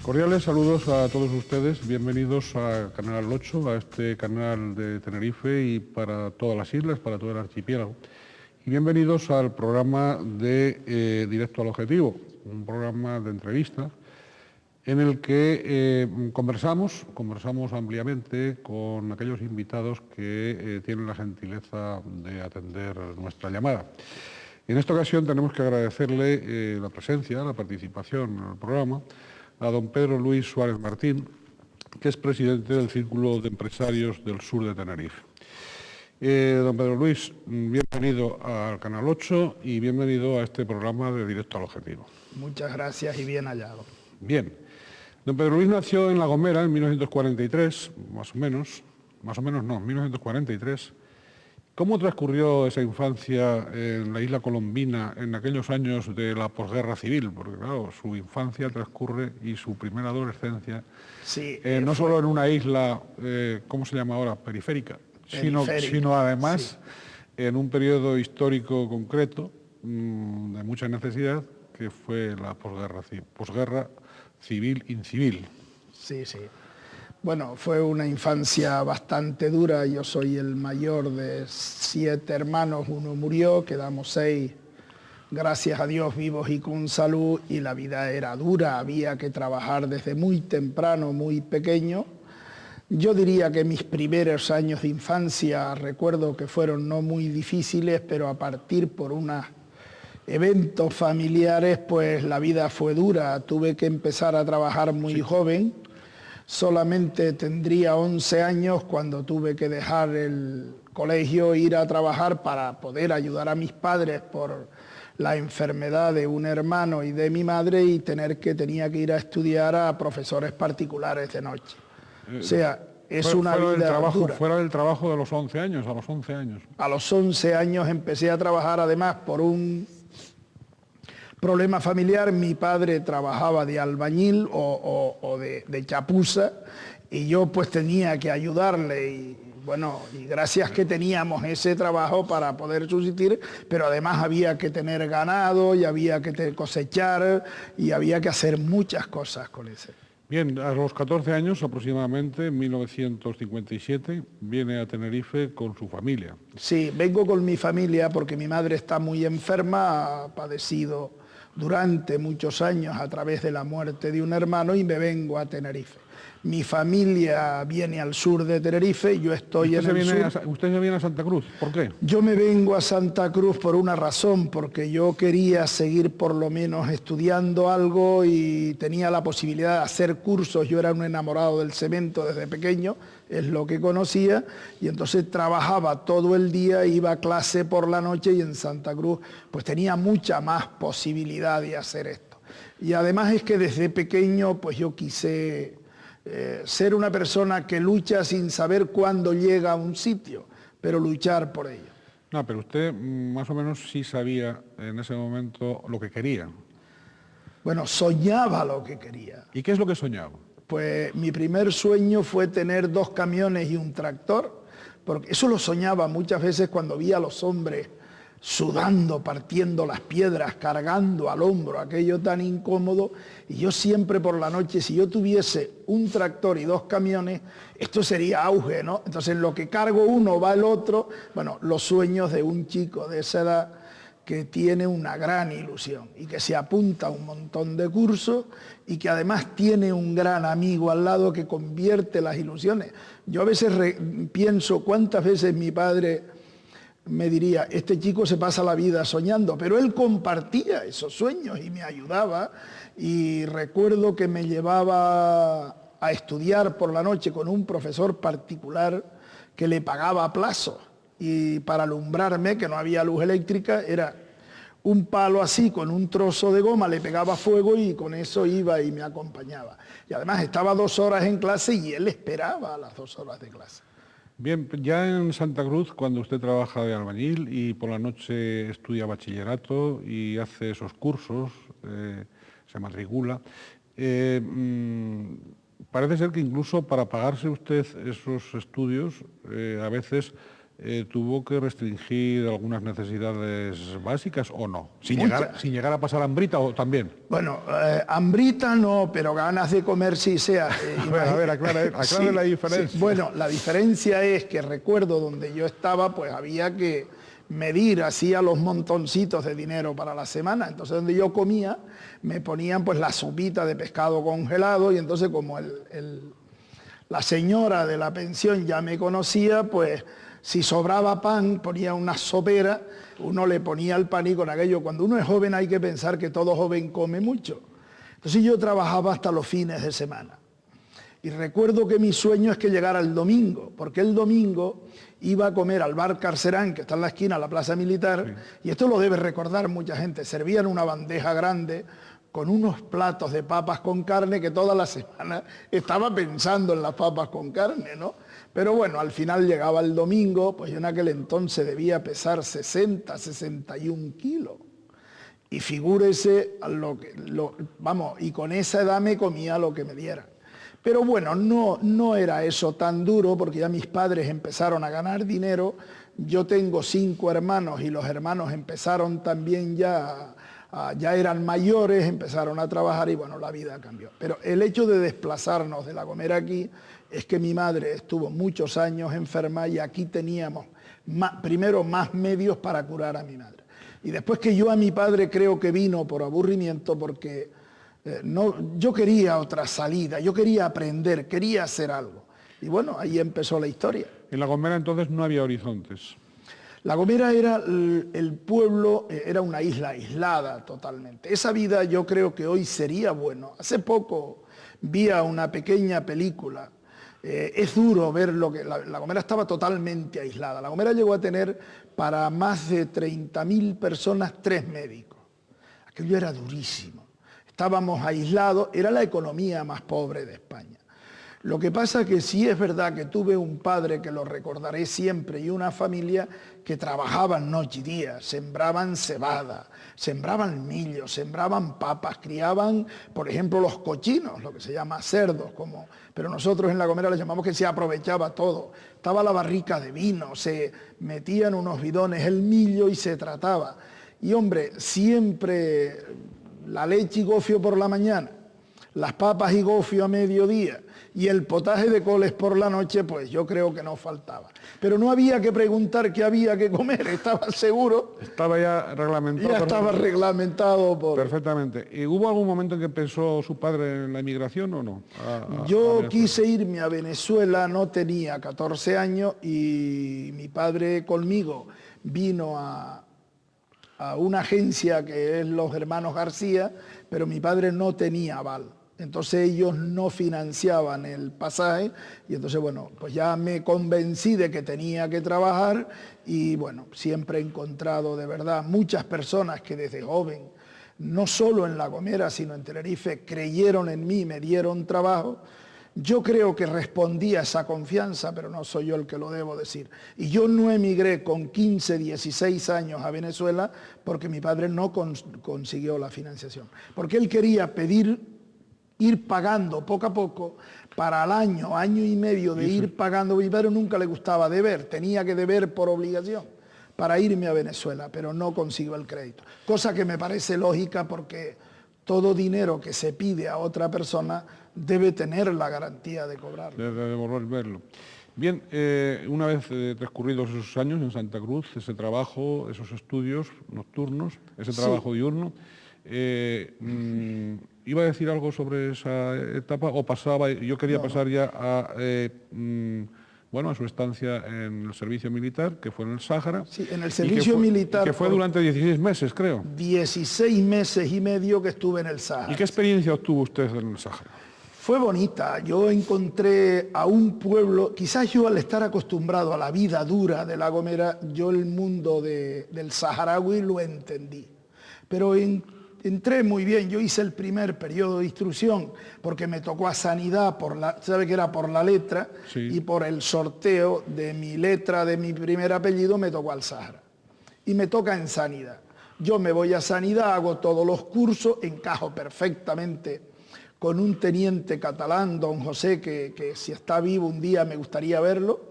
Cordiales saludos a todos ustedes, bienvenidos a Canal 8, a este canal de Tenerife y para todas las islas, para todo el archipiélago. Y bienvenidos al programa de Directo al Objetivo, un programa de entrevistas en el que conversamos ampliamente con aquellos invitados que tienen la gentileza de atender nuestra llamada. En esta ocasión tenemos que agradecerle la presencia, la participación en el programa a don Pedro Luis Suárez Martín, que es presidente del Círculo de Empresarios del Sur de Tenerife. Don Pedro Luis, bienvenido al Canal 8 y bienvenido a este programa de Directo al Objetivo. Muchas gracias y bien hallado. Bien. Don Pedro Luis nació en La Gomera en 1943, más o menos no, 1943. ¿Cómo transcurrió esa infancia en la isla colombina en aquellos años de la posguerra civil? Porque claro, su infancia transcurre y su primera adolescencia, sí, no solo en una isla, ¿cómo se llama ahora?, periférica, sino además en un periodo histórico concreto de mucha necesidad, que fue la posguerra civil incivil. Sí. Bueno, fue una infancia bastante dura. Yo soy el mayor de 7 hermanos, uno murió, quedamos 6, gracias a Dios, vivos y con salud, y la vida era dura, había que trabajar desde muy temprano, muy pequeño. Yo diría que mis primeros años de infancia recuerdo que fueron no muy difíciles, pero a partir por unos eventos familiares, pues la vida fue dura. Tuve que empezar a trabajar muy joven. Solamente tendría 11 años cuando tuve que dejar el colegio e ir a trabajar para poder ayudar a mis padres por la enfermedad de un hermano y de mi madre, y tenía que ir a estudiar a profesores particulares de noche. O sea, es una vida dura. Fuera del trabajo de los 11 años, a los 11 años. A los 11 años empecé a trabajar, además por un problema familiar. Mi padre trabajaba de albañil o de chapuza, y yo pues tenía que ayudarle, y bueno, y gracias que teníamos ese trabajo para poder subsistir, pero además había que tener ganado y había que cosechar y había que hacer muchas cosas con ese. Bien, a los 14 años aproximadamente, en 1957, viene a Tenerife con su familia. Sí, vengo con mi familia porque mi madre está muy enferma, ha padecido durante muchos años a través de la muerte de un hermano, y me vengo a Tenerife. Mi familia viene al sur de Tenerife, yo estoy en el sur. ¿Usted se viene a Santa Cruz? ¿Por qué? Yo me vengo a Santa Cruz por una razón, porque yo quería seguir por lo menos estudiando algo y tenía la posibilidad de hacer cursos. Yo era un enamorado del cemento desde pequeño, es lo que conocía, y entonces trabajaba todo el día, iba a clase por la noche, y en Santa Cruz pues tenía mucha más posibilidad de hacer esto. Y además es que desde pequeño pues yo quise ser una persona que lucha sin saber cuándo llega a un sitio, pero luchar por ello. No, pero usted más o menos sí sabía en ese momento lo que quería. Bueno, soñaba lo que quería. ¿Y qué es lo que soñaba? Pues mi primer sueño fue tener 2 camiones y un tractor, porque eso lo soñaba muchas veces cuando vi a los hombres sudando, partiendo las piedras, cargando al hombro, aquello tan incómodo, y yo siempre por la noche, si yo tuviese un tractor y 2 camiones, esto sería auge, ¿no? Entonces en lo que cargo uno va el otro. Bueno, los sueños de un chico de esa edad que tiene una gran ilusión y que se apunta a un montón de cursos y que además tiene un gran amigo al lado que convierte las ilusiones. Yo a veces pienso cuántas veces mi padre me diría, este chico se pasa la vida soñando, pero él compartía esos sueños y me ayudaba, y recuerdo que me llevaba a estudiar por la noche con un profesor particular que le pagaba a plazo, y para alumbrarme, que no había luz eléctrica, era un palo así con un trozo de goma, le pegaba fuego y con eso iba y me acompañaba. Y además estaba 2 horas en clase y él esperaba a las 2 horas de clase. Bien, ya en Santa Cruz, cuando usted trabaja de albañil y por la noche estudia bachillerato y hace esos cursos, se matricula, parece ser que incluso para pagarse usted esos estudios, a veces ¿tuvo que restringir algunas necesidades básicas o no? Sin Muchas. llegar a pasar hambrita o también. Bueno, hambrita no, pero ganas de comer sí sea. A ver, aclare Sí, la diferencia. sí. Bueno, la diferencia es que recuerdo donde yo estaba, pues había que medir, hacía los montoncitos de dinero para la semana. Entonces donde yo comía, me ponían pues la sopita de pescado congelado y entonces como la señora de la pensión ya me conocía, pues si sobraba pan, ponía una sopera, uno le ponía el pan y con aquello. Cuando uno es joven hay que pensar que todo joven come mucho. Entonces yo trabajaba hasta los fines de semana. Y recuerdo que mi sueño es que llegara el domingo, porque el domingo iba a comer al bar Carcerán, que está en la esquina, la Plaza Militar, sí. Y esto lo debe recordar mucha gente. Servían una bandeja grande con unos platos de papas con carne que toda la semana estaba pensando en las papas con carne, ¿no? Pero bueno, al final llegaba el domingo, pues yo en aquel entonces debía pesar 60, 61 kilos. Y figúrese, vamos, y con esa edad me comía lo que me diera. Pero bueno, no era eso tan duro porque ya mis padres empezaron a ganar dinero. Yo tengo 5 hermanos y los hermanos empezaron también ya eran mayores, empezaron a trabajar y bueno, la vida cambió. Pero el hecho de desplazarnos de La Gomera aquí es que mi madre estuvo muchos años enferma y aquí teníamos primero más medios para curar a mi madre. Y después que yo a mi padre creo que vino por aburrimiento porque yo quería otra salida, yo quería aprender, quería hacer algo. Y bueno, ahí empezó la historia. En La Gomera entonces no había horizontes. La Gomera era el pueblo, era una isla aislada totalmente. Esa vida yo creo que hoy sería bueno. Hace poco vi una pequeña película. Es duro ver lo que... La Gomera estaba totalmente aislada. La Gomera llegó a tener para más de 30.000 personas 3 médicos. Aquello era durísimo. Estábamos aislados, era la economía más pobre de España. Lo que pasa es que sí es verdad que tuve un padre que lo recordaré siempre y una familia que trabajaban noche y día, sembraban cebada, sembraban millo, sembraban papas, criaban, por ejemplo, los cochinos, lo que se llama cerdos, pero nosotros en La Gomera les llamamos que se aprovechaba todo. Estaba la barrica de vino, se metían unos bidones el millo y se trataba. Y hombre, siempre la leche y gofio por la mañana, las papas y gofio a mediodía, y el potaje de coles por la noche, pues yo creo que no faltaba. Pero no había que preguntar qué había que comer, estaba seguro. Estaba ya reglamentado. Ya estaba reglamentado por... Perfectamente. ¿Y hubo algún momento en que pensó su padre en la emigración o no? Yo quise irme a Venezuela, no tenía 14 años y mi padre conmigo vino a una agencia que es los hermanos García, pero mi padre no tenía aval. Entonces ellos no financiaban el pasaje y entonces, bueno, pues ya me convencí de que tenía que trabajar y, bueno, siempre he encontrado de verdad muchas personas que desde joven, no solo en La Gomera, sino en Tenerife, creyeron en mí, me dieron trabajo. Yo creo que respondí a esa confianza, pero no soy yo el que lo debo decir. Y yo no emigré con 15, 16 años a Venezuela porque mi padre no consiguió la financiación. Porque él quería ir pagando poco a poco para al año, año y medio de ir pagando. Mi padre nunca le gustaba deber, tenía que deber por obligación para irme a Venezuela, pero no consiguió el crédito. Cosa que me parece lógica porque todo dinero que se pide a otra persona debe tener la garantía de cobrarlo. De devolverlo. Bien, una vez transcurridos esos años en Santa Cruz, ese trabajo, esos estudios nocturnos, ese trabajo diurno, ¿iba a decir algo sobre esa etapa o pasaba? Yo quería pasar ya a, a su estancia en el servicio militar, que fue en el Sáhara. Sí, en el servicio militar. Que fue durante 16 meses, creo. 16 meses y medio que estuve en el Sáhara. ¿Y qué experiencia obtuvo usted en el Sáhara? Fue bonita. Yo encontré a un pueblo, quizás yo al estar acostumbrado a la vida dura de La Gomera, yo el mundo del saharaui lo entendí. Pero entré muy bien, yo hice el primer periodo de instrucción porque me tocó a sanidad, sabe que era por la letra, sí. Y por el sorteo de mi letra, de mi primer apellido, me tocó al Sáhara. Y me toca en sanidad. Yo me voy a sanidad, hago todos los cursos, encajo perfectamente con un teniente catalán, don José, que si está vivo un día me gustaría verlo.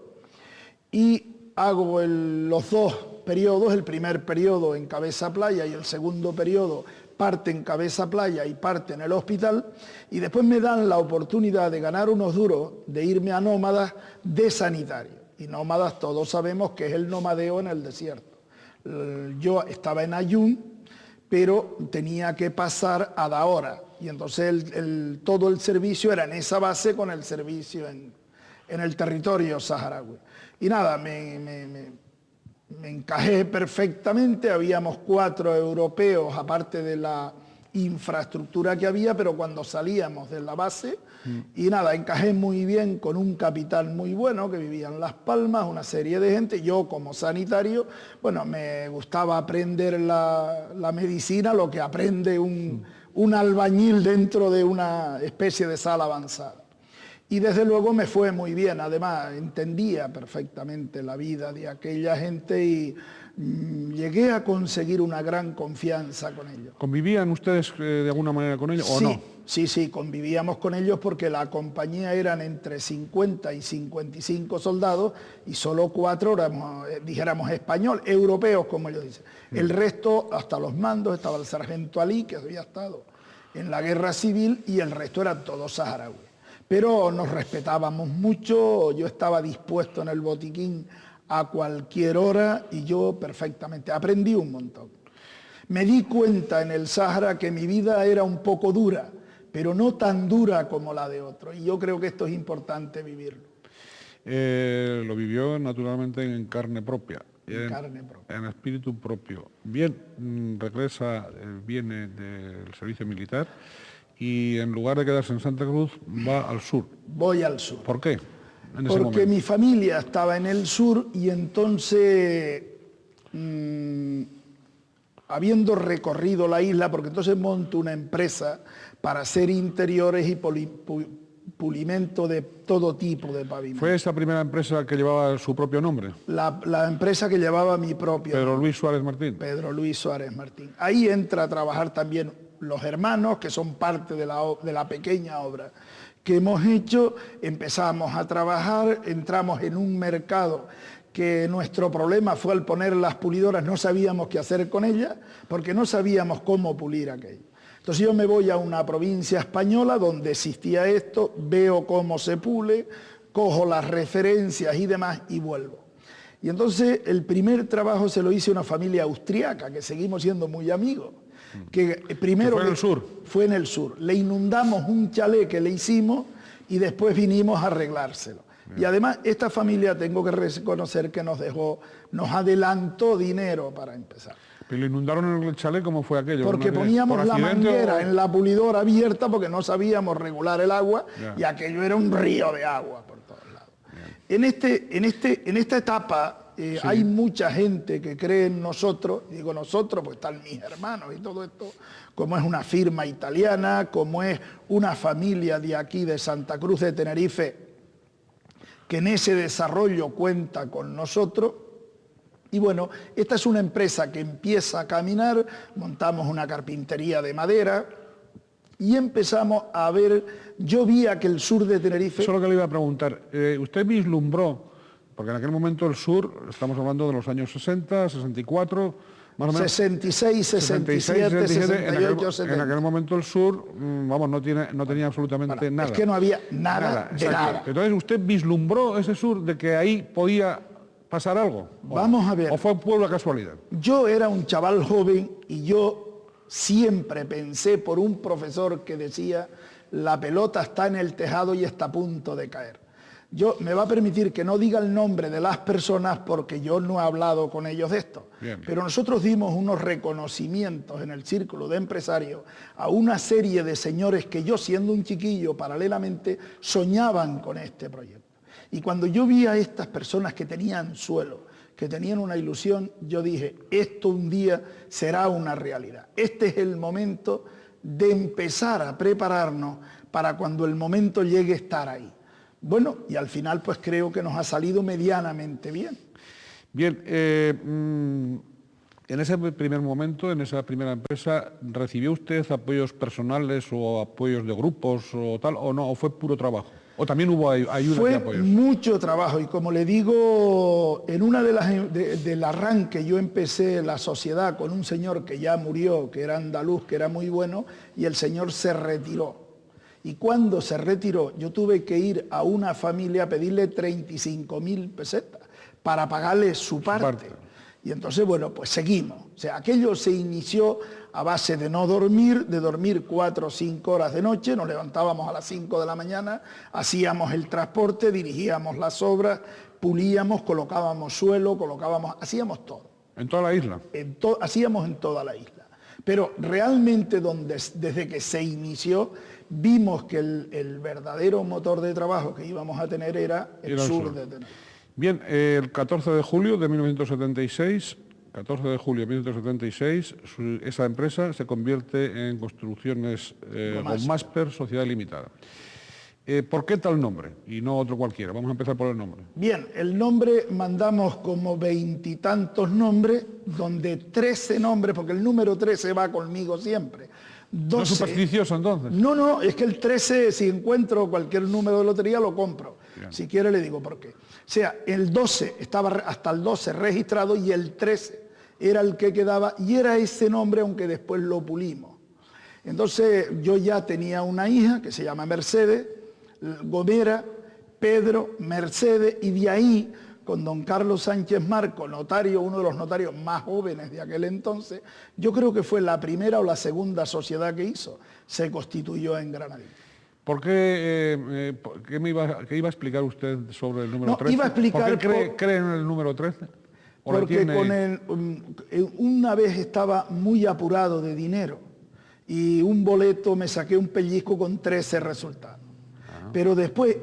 Y hago los dos periodos, el primer periodo en Cabeza Playa y el segundo periodo parte en Cabeza Playa y parte en el hospital, y después me dan la oportunidad de ganar unos duros, de irme a Nómadas de sanitario. Y Nómadas todos sabemos que es el nomadeo en el desierto. Yo estaba en Ayun, pero tenía que pasar a Dahora, y entonces todo el servicio era en esa base con el servicio en el territorio saharaui. Y nada, me encajé perfectamente, habíamos 4 europeos, aparte de la infraestructura que había, pero cuando salíamos de la base, y nada, encajé muy bien con un capitán muy bueno que vivía en Las Palmas, una serie de gente. Yo como sanitario, bueno, me gustaba aprender la medicina, lo que aprende un albañil dentro de una especie de sala avanzada. Y desde luego me fue muy bien, además entendía perfectamente la vida de aquella gente y llegué a conseguir una gran confianza con ellos. ¿Convivían ustedes de alguna manera con ellos o no? Sí, convivíamos con ellos porque la compañía eran entre 50 y 55 soldados y solo 4 éramos, dijéramos, europeos, como ellos dicen. El resto, hasta los mandos, estaba el sargento Ali, que había estado en la guerra civil, y el resto eran todos saharauis. Pero nos respetábamos mucho, yo estaba dispuesto en el botiquín a cualquier hora y yo perfectamente, aprendí un montón. Me di cuenta en el Sáhara que mi vida era un poco dura, pero no tan dura como la de otros, y yo creo que esto es importante vivirlo. Lo vivió naturalmente en carne propia. En espíritu propio. Bien, regresa, viene del servicio militar y en lugar de quedarse en Santa Cruz va al sur. Voy al sur. ¿Por qué? Porque mi familia estaba en el sur y entonces, habiendo recorrido la isla, porque entonces monto una empresa para hacer interiores y pulimento de todo tipo de pavimento. ¿Fue esa primera empresa que llevaba su propio nombre? La empresa que llevaba mi propio nombre. ¿Pedro Luis Suárez Martín? Pedro Luis Suárez Martín. Ahí entra a trabajar también los hermanos, que son parte de la pequeña obra que hemos hecho. Empezamos a trabajar, entramos en un mercado que nuestro problema fue al poner las pulidoras, no sabíamos qué hacer con ellas, porque no sabíamos cómo pulir aquello. Entonces yo me voy a una provincia española donde existía esto, veo cómo se pule, cojo las referencias y demás y vuelvo. Y entonces el primer trabajo se lo hice a una familia austriaca, que seguimos siendo muy amigos. Que primero ¿Fue en el sur? Fue en el sur. Le inundamos un chalet que le hicimos y después vinimos a arreglárselo. Bien. Y además esta familia, tengo que reconocer que nos adelantó dinero para empezar. ¿Pero lo inundaron en el chalet? ¿Cómo fue aquello? Porque poníamos la manguera en la pulidora abierta porque no sabíamos regular el agua, y aquello era un río de agua por todos lados. En esta etapa sí, hay mucha gente que cree en nosotros, digo nosotros, pues están mis hermanos y todo esto, como es una firma italiana, como es una familia de aquí de Santa Cruz de Tenerife, que en ese desarrollo cuenta con nosotros. Y bueno, esta es una empresa que empieza a caminar, montamos una carpintería de madera y empezamos a ver, yo vi que el sur de Tenerife... Eso es lo que le iba a preguntar. ¿Usted vislumbró, porque en aquel momento el sur, estamos hablando de los años 60, 64, más o menos... 66, 67, 68, 70. En aquel momento el sur, vamos, no tenía absolutamente nada. Es que no había nada de nada. Entonces, ¿usted vislumbró ese sur de que ahí podía pasar algo? Vamos a ver. ¿O fue pura casualidad? Yo era un chaval joven y yo siempre pensé por un profesor que decía la pelota está en el tejado y está a punto de caer. Me va a permitir que no diga el nombre de las personas porque yo no he hablado con ellos de esto. Bien. Pero nosotros dimos unos reconocimientos en el círculo de empresarios a una serie de señores que yo, siendo un chiquillo, paralelamente soñaban con este proyecto. Y cuando yo vi a estas personas que tenían suelo, que tenían una ilusión, yo dije, esto un día será una realidad. Este es el momento de empezar a prepararnos para cuando el momento llegue a estar ahí. Bueno, y al final pues creo que nos ha salido medianamente bien. Bien, en ese primer momento, en esa primera empresa, ¿recibió usted apoyos personales o apoyos de grupos o tal, o no, o fue puro trabajo? ¿O también hubo ayuda y Fue apoyos? mucho trabajo y como le digo, en una del arranque yo empecé la sociedad con un señor que ya murió, que era andaluz, que era muy bueno, y el señor se retiró. Y cuando se retiró, yo tuve que ir a una familia a pedirle 35.000 pesetas para pagarle su parte. Y entonces, bueno, pues seguimos. O sea, aquello se inició a base de no dormir, de dormir 4 o 5 horas de noche, nos levantábamos a las 5 de la mañana, hacíamos el transporte, dirigíamos las obras, pulíamos, colocábamos suelo, hacíamos todo. ¿En toda la isla? Hacíamos en toda la isla. Pero realmente desde que se inició, vimos que el verdadero motor de trabajo que íbamos a tener era el sur de Tenerife. Bien, el 14 de julio de 1976, esa empresa se convierte en Construcciones Gomásper Sociedad Limitada. ¿Por qué tal nombre y no otro cualquiera? Vamos a empezar por el nombre. Bien, el nombre mandamos como 20 y tantos nombres, donde 13 nombres, porque el número 13 va conmigo siempre. 12. ¿No es supersticioso entonces? No, es que el 13, si encuentro cualquier número de lotería, lo compro. Bien. Si quiere le digo por qué. O sea, el 12 estaba hasta el 12 registrado y el 13 era el que quedaba y era ese nombre, aunque después lo pulimos. Entonces yo ya tenía una hija que se llama Mercedes, Gomera, Pedro, Mercedes, y de ahí con don Carlos Sánchez Marco, notario, uno de los notarios más jóvenes de aquel entonces, yo creo que fue la primera o la segunda sociedad que hizo, se constituyó en Granadilla. ¿Por qué, qué iba a explicar usted sobre el número 13? Iba a explicar ¿Por qué cree en el número 13? Porque una vez estaba muy apurado de dinero y un boleto me saqué un pellizco con 13 resultados. Pero después,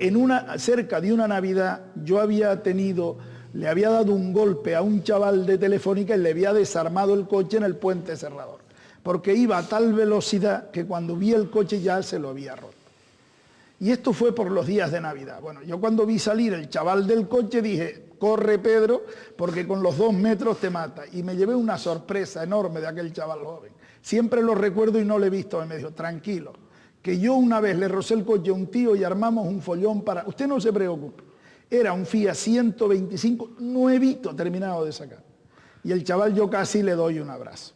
cerca de una Navidad, yo le había dado un golpe a un chaval de Telefónica y le había desarmado el coche en el puente cerrador. Porque iba a tal velocidad que cuando vi el coche ya se lo había roto. Y esto fue por los días de Navidad. Bueno, yo cuando vi salir el chaval del coche dije, corre Pedro, porque con los 2 metros te mata. Y me llevé una sorpresa enorme de aquel chaval joven. Siempre lo recuerdo y no lo he visto. Y me dijo, tranquilo, que yo una vez le rocé el coche a un tío y armamos un follón para... Usted no se preocupe. Era un Fiat 125, nuevito, terminado de sacar. Y el chaval yo casi le doy un abrazo.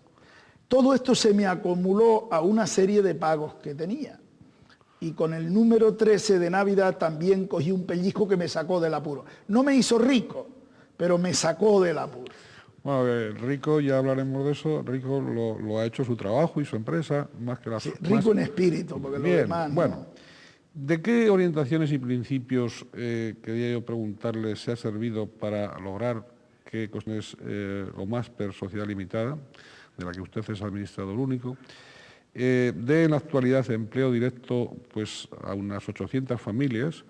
Todo esto se me acumuló a una serie de pagos que tenía. Y con el número 13 de Navidad también cogí un pellizco que me sacó del apuro. No me hizo rico, pero me sacó del apuro. Bueno, Rico, ya hablaremos de eso. Rico lo ha hecho su trabajo y su empresa, más que la... Sí, rico en espíritu, porque bien, lo demás no. Bueno, ¿de qué orientaciones y principios, quería yo preguntarle, se ha servido para lograr que Construcciones Gomásper Sociedad Limitada, de la que usted es administrador único, dé en la actualidad empleo directo pues, a unas 800 familias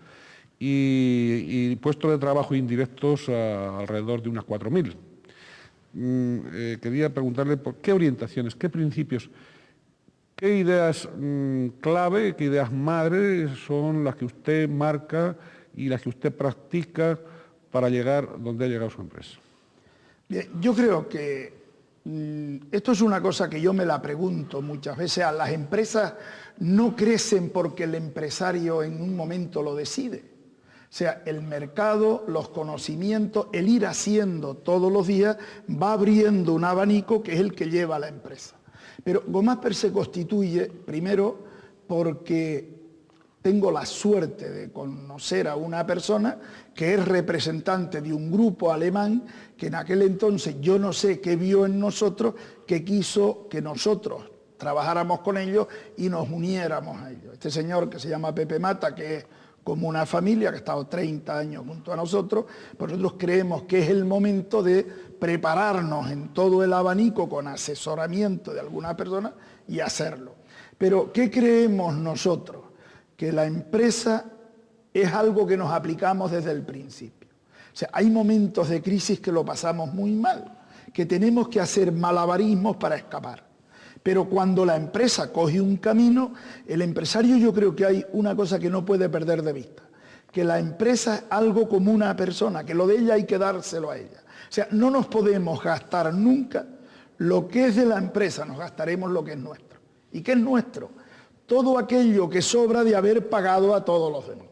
y puestos de trabajo indirectos a alrededor de unas 4.000? Quería preguntarle por qué orientaciones, qué principios, qué ideas clave, qué ideas madre son las que usted marca y las que usted practica para llegar donde ha llegado su empresa. Bien, yo creo que esto es una cosa que yo me la pregunto muchas veces. Las empresas no crecen porque el empresario en un momento lo decide. O sea, el mercado, los conocimientos, el ir haciendo todos los días va abriendo un abanico que es el que lleva a la empresa. Pero Gomásper se constituye primero porque tengo la suerte de conocer a una persona que es representante de un grupo alemán que en aquel entonces yo no sé qué vio en nosotros, que quiso que nosotros trabajáramos con ellos y nos uniéramos a ellos. Este señor que se llama Pepe Mata, que es como una familia, que ha estado 30 años junto a nosotros, pues nosotros creemos que es el momento de prepararnos en todo el abanico con asesoramiento de alguna persona y hacerlo. Pero, ¿qué creemos nosotros? Que la empresa es algo que nos aplicamos desde el principio. O sea, hay momentos de crisis que lo pasamos muy mal, que tenemos que hacer malabarismos para escapar. Pero cuando la empresa coge un camino, el empresario, yo creo que hay una cosa que no puede perder de vista, que la empresa es algo como una persona, que lo de ella hay que dárselo a ella. O sea, no nos podemos gastar nunca lo que es de la empresa, nos gastaremos lo que es nuestro. ¿Y qué es nuestro? Todo aquello que sobra de haber pagado a todos los demás.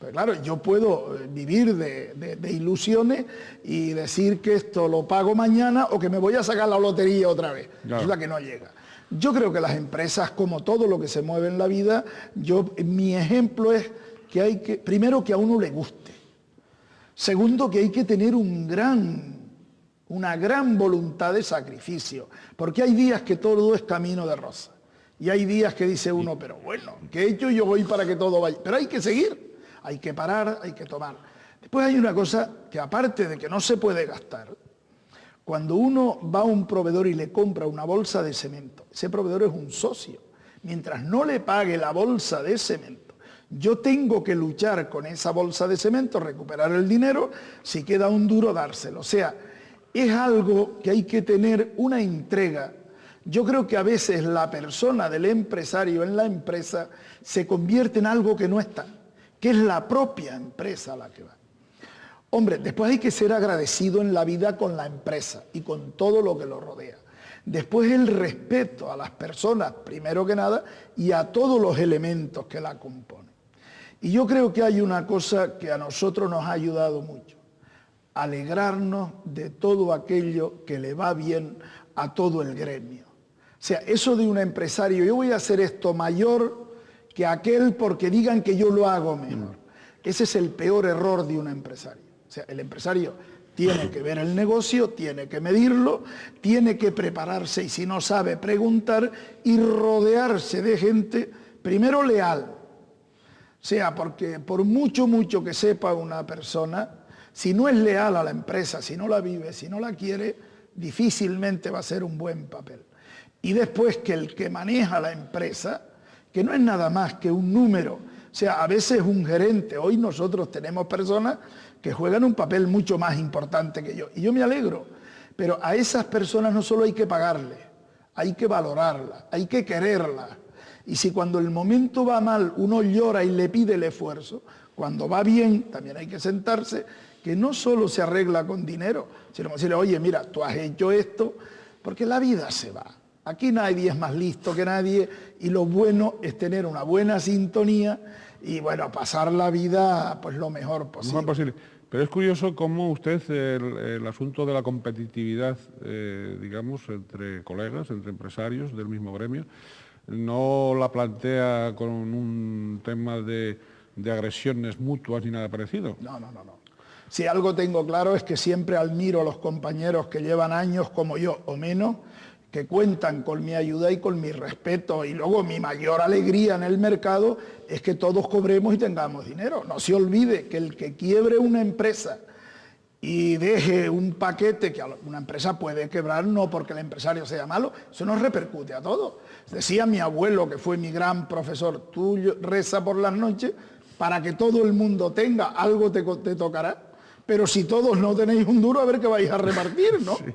Pues claro, yo puedo vivir de ilusiones y decir que esto lo pago mañana o que me voy a sacar la lotería otra vez. Claro. Resulta que no llega. Yo creo que las empresas, como todo lo que se mueve en la vida, mi ejemplo es que hay que, primero, que a uno le guste. Segundo, que hay que tener una gran voluntad de sacrificio, porque hay días que todo es camino de rosa. Y hay días que dice uno, pero bueno, ¿qué he hecho yo hoy para que todo vaya? Pero hay que seguir, hay que parar, hay que tomar. Después hay una cosa que, aparte de que no se puede gastar, cuando uno va a un proveedor y le compra una bolsa de cemento, ese proveedor es un socio. Mientras no le pague la bolsa de cemento, yo tengo que luchar con esa bolsa de cemento, recuperar el dinero, si queda un duro dárselo. O sea, es algo que hay que tener una entrega. Yo creo que a veces la persona del empresario en la empresa se convierte en algo que no está, que es la propia empresa la que va. Hombre, después hay que ser agradecido en la vida con la empresa y con todo lo que lo rodea. Después el respeto a las personas, primero que nada, y a todos los elementos que la componen. Y yo creo que hay una cosa que a nosotros nos ha ayudado mucho: alegrarnos de todo aquello que le va bien a todo el gremio. O sea, eso de un empresario, yo voy a hacer esto mayor que aquel porque digan que yo lo hago mejor. Ese es el peor error de un empresario. O sea, el empresario tiene que ver el negocio, tiene que medirlo, tiene que prepararse y si no sabe preguntar y rodearse de gente, primero leal. O sea, porque por mucho que sepa una persona, si no es leal a la empresa, si no la vive, si no la quiere, difícilmente va a ser un buen papel. Y después que el que maneja la empresa, que no es nada más que un número, o sea, a veces un gerente, hoy nosotros tenemos personas que juegan un papel mucho más importante que yo, y yo me alegro, pero a esas personas no solo hay que pagarle, hay que valorarla, hay que quererla, y si cuando el momento va mal uno llora y le pide el esfuerzo, cuando va bien también hay que sentarse, que no solo se arregla con dinero, sino decirle, oye, mira, tú has hecho esto, porque la vida se va. Aquí nadie es más listo que nadie y lo bueno es tener una buena sintonía y, bueno, pasar la vida pues lo mejor posible. Lo mejor posible. Pero es curioso cómo usted el asunto de la competitividad, digamos, entre colegas, entre empresarios del mismo gremio, no la plantea con un tema de agresiones mutuas ni nada parecido. No. Si algo tengo claro es que siempre admiro a los compañeros que llevan años como yo o menos, que cuentan con mi ayuda y con mi respeto, y luego mi mayor alegría en el mercado es que todos cobremos y tengamos dinero. No se olvide que el que quiebre una empresa y deje un paquete, que una empresa puede quebrar no porque el empresario sea malo, eso nos repercute a todos. Decía mi abuelo, que fue mi gran profesor, tú reza por las noches para que todo el mundo tenga, algo te tocará, pero si todos no tenéis un duro, a ver qué vais a repartir, ¿no? Sí.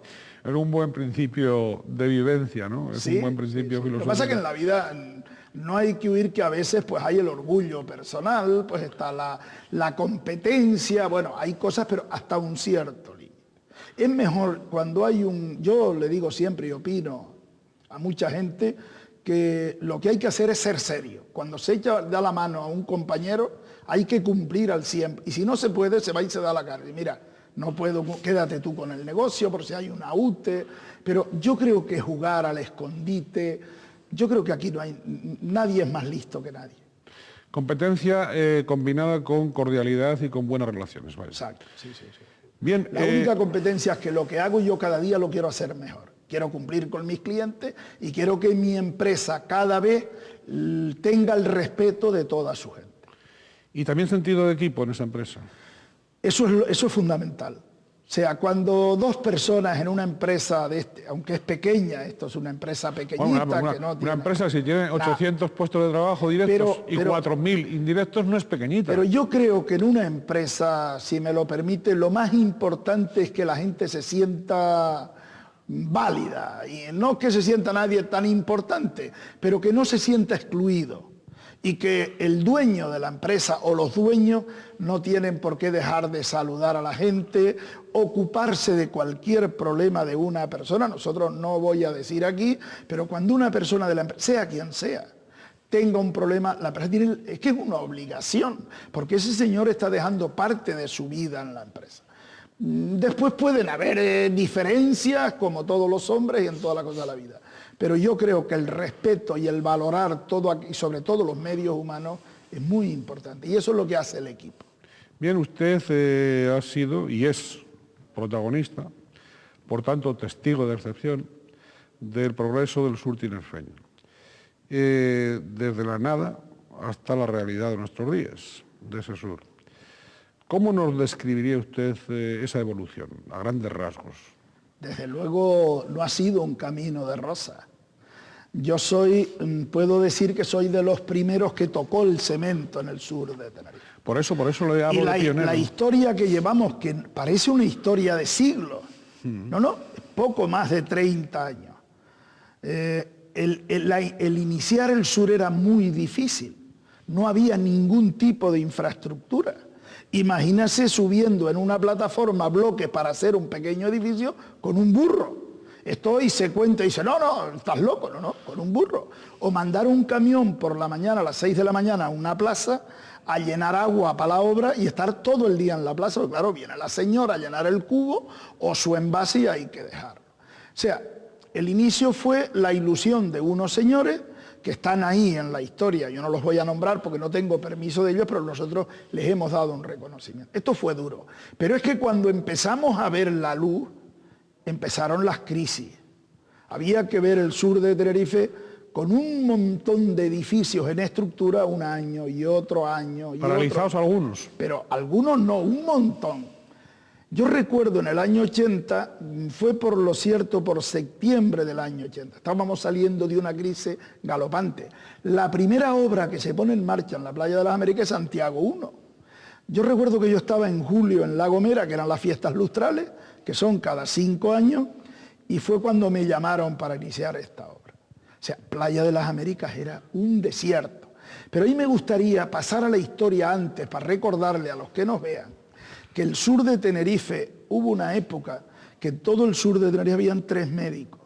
Es un buen principio de vivencia, ¿no? Es un buen principio filosófico. Lo que pasa es que en la vida no hay que huir que a veces pues hay el orgullo personal, pues está la competencia, bueno, hay cosas, pero hasta un cierto límite. Es mejor cuando hay yo le digo siempre y opino a mucha gente que lo que hay que hacer es ser serio. Cuando se da la mano a un compañero hay que cumplir al 100%. Y si no se puede, se va y se da la cara. Y mira, no puedo, quédate tú con el negocio por si hay una UTE, pero yo creo que jugar al escondite, yo creo que aquí nadie es más listo que nadie. Competencia combinada con cordialidad y con buenas relaciones. ¿Vale? Exacto, sí. Bien, la única competencia es que lo que hago yo cada día lo quiero hacer mejor. Quiero cumplir con mis clientes y quiero que mi empresa cada vez tenga el respeto de toda su gente. ¿Y también sentido de equipo en esa empresa? Eso es fundamental. O sea, cuando dos personas en una empresa, aunque es pequeña, esto es una empresa pequeñita, que no tiene... Una empresa, si tiene 800 puestos de trabajo directos y 4.000 indirectos, no es pequeñita. Pero yo creo que en una empresa, si me lo permite, lo más importante es que la gente se sienta válida, y no que se sienta nadie tan importante, pero que no se sienta excluido. Y que el dueño de la empresa o los dueños no tienen por qué dejar de saludar a la gente, ocuparse de cualquier problema de una persona. Nosotros no voy a decir aquí, pero cuando una persona de la empresa, sea quien sea, tenga un problema, la empresa tiene, es que es una obligación, porque ese señor está dejando parte de su vida en la empresa. Después pueden haber diferencias, como todos los hombres y en todas las cosas de la vida. Pero yo creo que el respeto y el valorar todo, y sobre todo los medios humanos, es muy importante. Y eso es lo que hace el equipo. Bien, usted ha sido y es protagonista, por tanto testigo de excepción, del progreso del sur tinerfeño. Desde la nada hasta la realidad de nuestros días, de ese sur. ¿Cómo nos describiría usted esa evolución, a grandes rasgos? Desde luego no ha sido un camino de rosa. Yo puedo decir que soy de los primeros que tocó el cemento en el sur de Tenerife. Por eso le hablo de pionero. La historia que llevamos, que parece una historia de siglos, no, poco más de 30 años. El iniciar el sur era muy difícil, no había ningún tipo de infraestructura. Imagínase subiendo en una plataforma bloques para hacer un pequeño edificio con un burro. Esto hoy se cuenta y dice, no, estás loco, no, con un burro. O mandar un camión por la mañana, a las 6 de la mañana, a una plaza, a llenar agua para la obra y estar todo el día en la plaza, porque claro, viene la señora a llenar el cubo o su envase y hay que dejarlo. O sea, el inicio fue la ilusión de unos señores que están ahí en la historia, yo no los voy a nombrar porque no tengo permiso de ellos, pero nosotros les hemos dado un reconocimiento. Esto fue duro, pero es que cuando empezamos a ver la luz, empezaron las crisis. Había que ver el sur de Tenerife con un montón de edificios en estructura, un año y otro año y paralizados otro. Algunos. Pero algunos no, un montón. Yo recuerdo en el año 80, fue por septiembre del año 80, estábamos saliendo de una crisis galopante. La primera obra que se pone en marcha en la Playa de las Américas es Santiago 1. Yo recuerdo que yo estaba en julio en La Gomera, que eran las fiestas lustrales, que son cada 5 años, y fue cuando me llamaron para iniciar esta obra. O sea, Playa de las Américas era un desierto. Pero ahí me gustaría pasar a la historia antes, para recordarle a los que nos vean, que el sur de Tenerife, hubo una época que en todo el sur de Tenerife habían 3 médicos.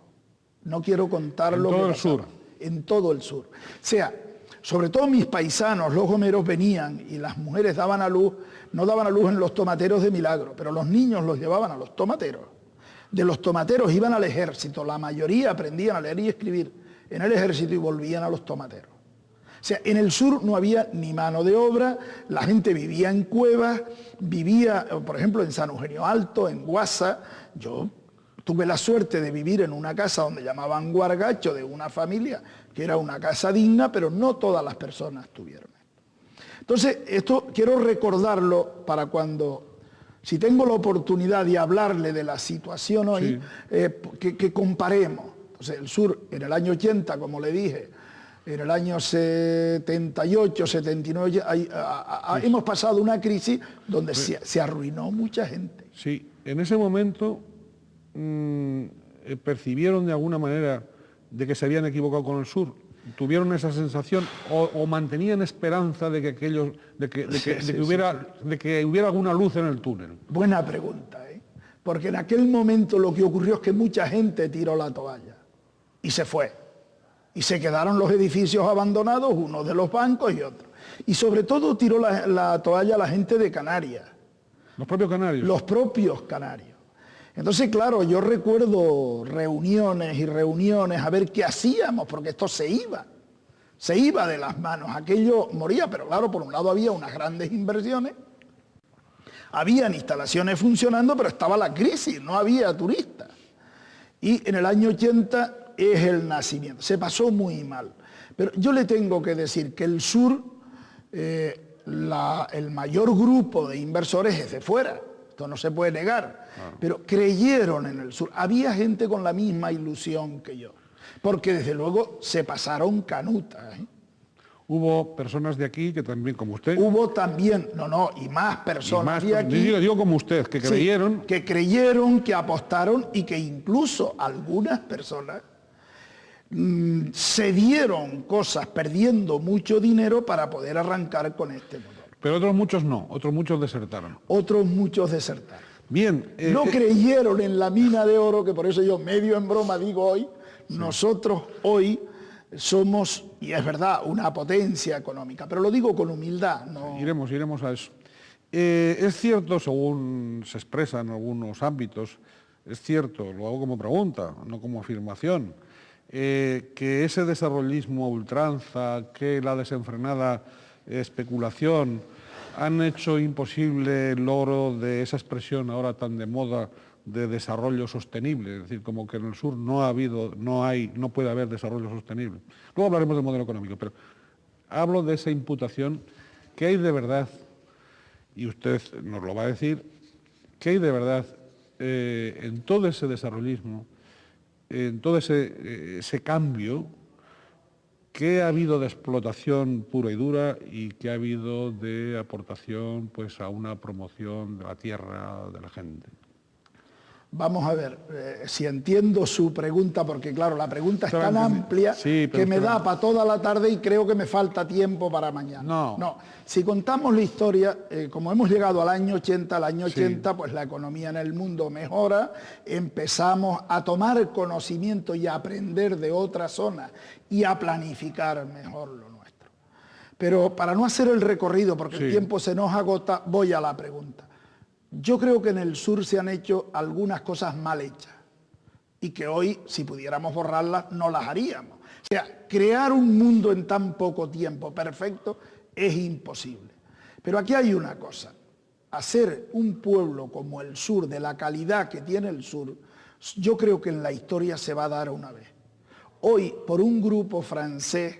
No quiero contar lo que pasaba. En todo el sur. En todo el sur. O sea, sobre todo mis paisanos, los gomeros, venían y las mujeres daban a luz, no daban a luz en los tomateros de Milagro, pero los niños los llevaban a los tomateros. De los tomateros iban al ejército, la mayoría aprendían a leer y escribir en el ejército y volvían a los tomateros. O sea, en el sur no había ni mano de obra, la gente vivía en cuevas, vivía, por ejemplo, en San Eugenio Alto, en Guasa. Yo tuve la suerte de vivir en una casa donde llamaban Guargacho, de una familia, que era una casa digna, pero no todas las personas tuvieron esto. Entonces, esto quiero recordarlo para cuando, si tengo la oportunidad de hablarle de la situación hoy, que comparemos. Entonces, el sur, en el año 80, como le dije, en el año 78, 79, hemos pasado una crisis donde se arruinó mucha gente. Sí, en ese momento percibieron de alguna manera de que se habían equivocado con el sur. ¿Tuvieron esa sensación o mantenían esperanza de que hubiera alguna luz en el túnel? Buena pregunta, porque en aquel momento lo que ocurrió es que mucha gente tiró la toalla y se fue. Y se quedaron los edificios abandonados, unos de los bancos y otros. Y sobre todo tiró la toalla la gente de Canarias. ¿Los propios canarios? Los propios canarios. Entonces, claro, yo recuerdo reuniones y reuniones a ver qué hacíamos, porque esto se iba de las manos, aquello moría, pero claro, por un lado había unas grandes inversiones, habían instalaciones funcionando, pero estaba la crisis, no había turistas. Y en el año 80... es el nacimiento. Se pasó muy mal. Pero yo le tengo que decir que el sur, el mayor grupo de inversores es de fuera. Esto no se puede negar. Pero creyeron en el sur. Había gente con la misma ilusión que yo. Porque desde luego se pasaron canutas. Hubo personas de aquí que también, como usted... Hubo también, y más personas de aquí... Digo como usted, que creyeron... Sí, que creyeron, que apostaron y que incluso algunas personas se dieron cosas perdiendo mucho dinero para poder arrancar con este motor. Pero otros muchos no, otros muchos desertaron. Otros muchos desertaron. Bien. No creyeron en la mina de oro, que por eso yo medio en broma digo hoy, nosotros hoy somos, y es verdad, una potencia económica, pero lo digo con humildad. No... Iremos a eso. Es cierto, según se expresa en algunos ámbitos, es cierto, lo hago como pregunta, no como afirmación, que ese desarrollismo a ultranza, que la desenfrenada especulación han hecho imposible el logro de esa expresión ahora tan de moda de desarrollo sostenible, es decir, como que en el sur no puede haber desarrollo sostenible. Luego hablaremos del modelo económico, pero hablo de esa imputación. ¿Qué hay de verdad? Y usted nos lo va a decir. ¿Qué hay de verdad en todo ese desarrollismo, en todo ese cambio? ¿Qué ha habido de explotación pura y dura y qué ha habido de aportación pues, a una promoción de la tierra, de la gente? Vamos a ver, si entiendo su pregunta, porque claro, la pregunta es tan amplia que me da para toda la tarde y creo que me falta tiempo para mañana. No. Si contamos la historia, como hemos llegado al año 80, pues la economía en el mundo mejora, empezamos a tomar conocimiento y a aprender de otras zonas y a planificar mejor lo nuestro. Pero para no hacer el recorrido, porque el tiempo se nos agota, voy a la pregunta. Yo creo que en el sur se han hecho algunas cosas mal hechas y que hoy, si pudiéramos borrarlas, no las haríamos. O sea, crear un mundo en tan poco tiempo perfecto es imposible. Pero aquí hay una cosa. Hacer un pueblo como el sur, de la calidad que tiene el sur, yo creo que en la historia se va a dar una vez. Hoy, por un grupo francés,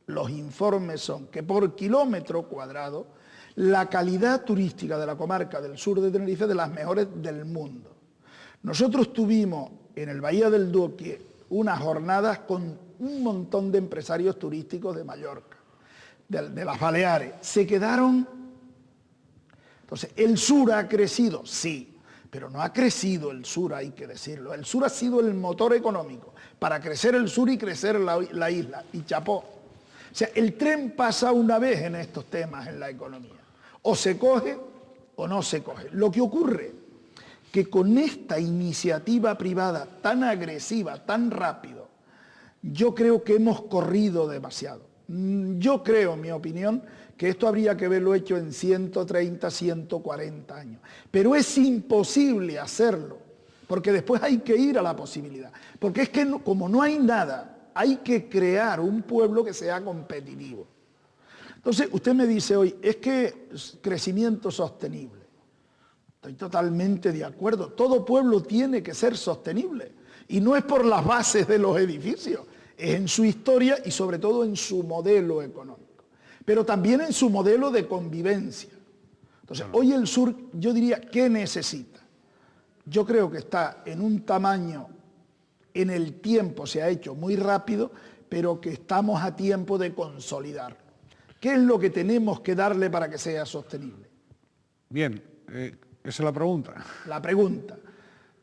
los informes son que por kilómetro cuadrado la calidad turística de la comarca del sur de Tenerife es de las mejores del mundo. Nosotros tuvimos en el Bahía del Duque unas jornadas con un montón de empresarios turísticos de Mallorca, de las Baleares. Se quedaron... Entonces, ¿el sur ha crecido? Sí, pero no ha crecido el sur, hay que decirlo. El sur ha sido el motor económico para crecer el sur y crecer la isla, y chapó. O sea, el tren pasa una vez en estos temas en la economía. O se coge o no se coge. Lo que ocurre que con esta iniciativa privada tan agresiva, tan rápido, yo creo que hemos corrido demasiado. Yo creo, en mi opinión, que esto habría que haberlo hecho en 130, 140 años. Pero es imposible hacerlo, porque después hay que ir a la posibilidad. Porque es que como no hay nada, hay que crear un pueblo que sea competitivo. Entonces, usted me dice hoy, es que crecimiento sostenible. Estoy totalmente de acuerdo. Todo pueblo tiene que ser sostenible. Y no es por las bases de los edificios, es en su historia y sobre todo en su modelo económico. Pero también en su modelo de convivencia. Entonces, hoy el sur, yo diría, ¿qué necesita? Yo creo que está en un tamaño, en el tiempo se ha hecho muy rápido, pero que estamos a tiempo de consolidarlo. ¿Qué es lo que tenemos que darle para que sea sostenible? Bien, esa es la pregunta. La pregunta.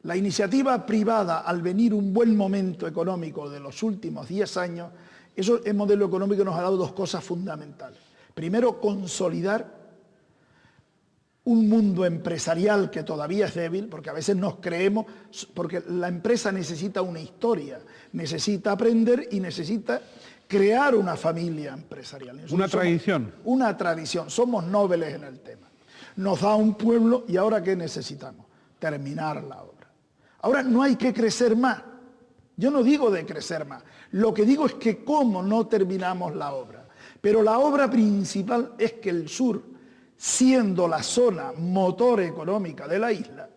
La iniciativa privada, al venir un buen momento económico de los últimos 10 años, el modelo económico nos ha dado dos cosas fundamentales. Primero, consolidar un mundo empresarial que todavía es débil, porque a veces nos creemos, porque la empresa necesita una historia, necesita aprender y necesita crear una familia empresarial. Una tradición. Una tradición. Somos nobles en el tema. Nos da un pueblo y ahora ¿qué necesitamos? Terminar la obra. Ahora no hay que crecer más. Yo no digo de crecer más. Lo que digo es que cómo no terminamos la obra. Pero la obra principal es que el sur, siendo la zona motor económica de la isla,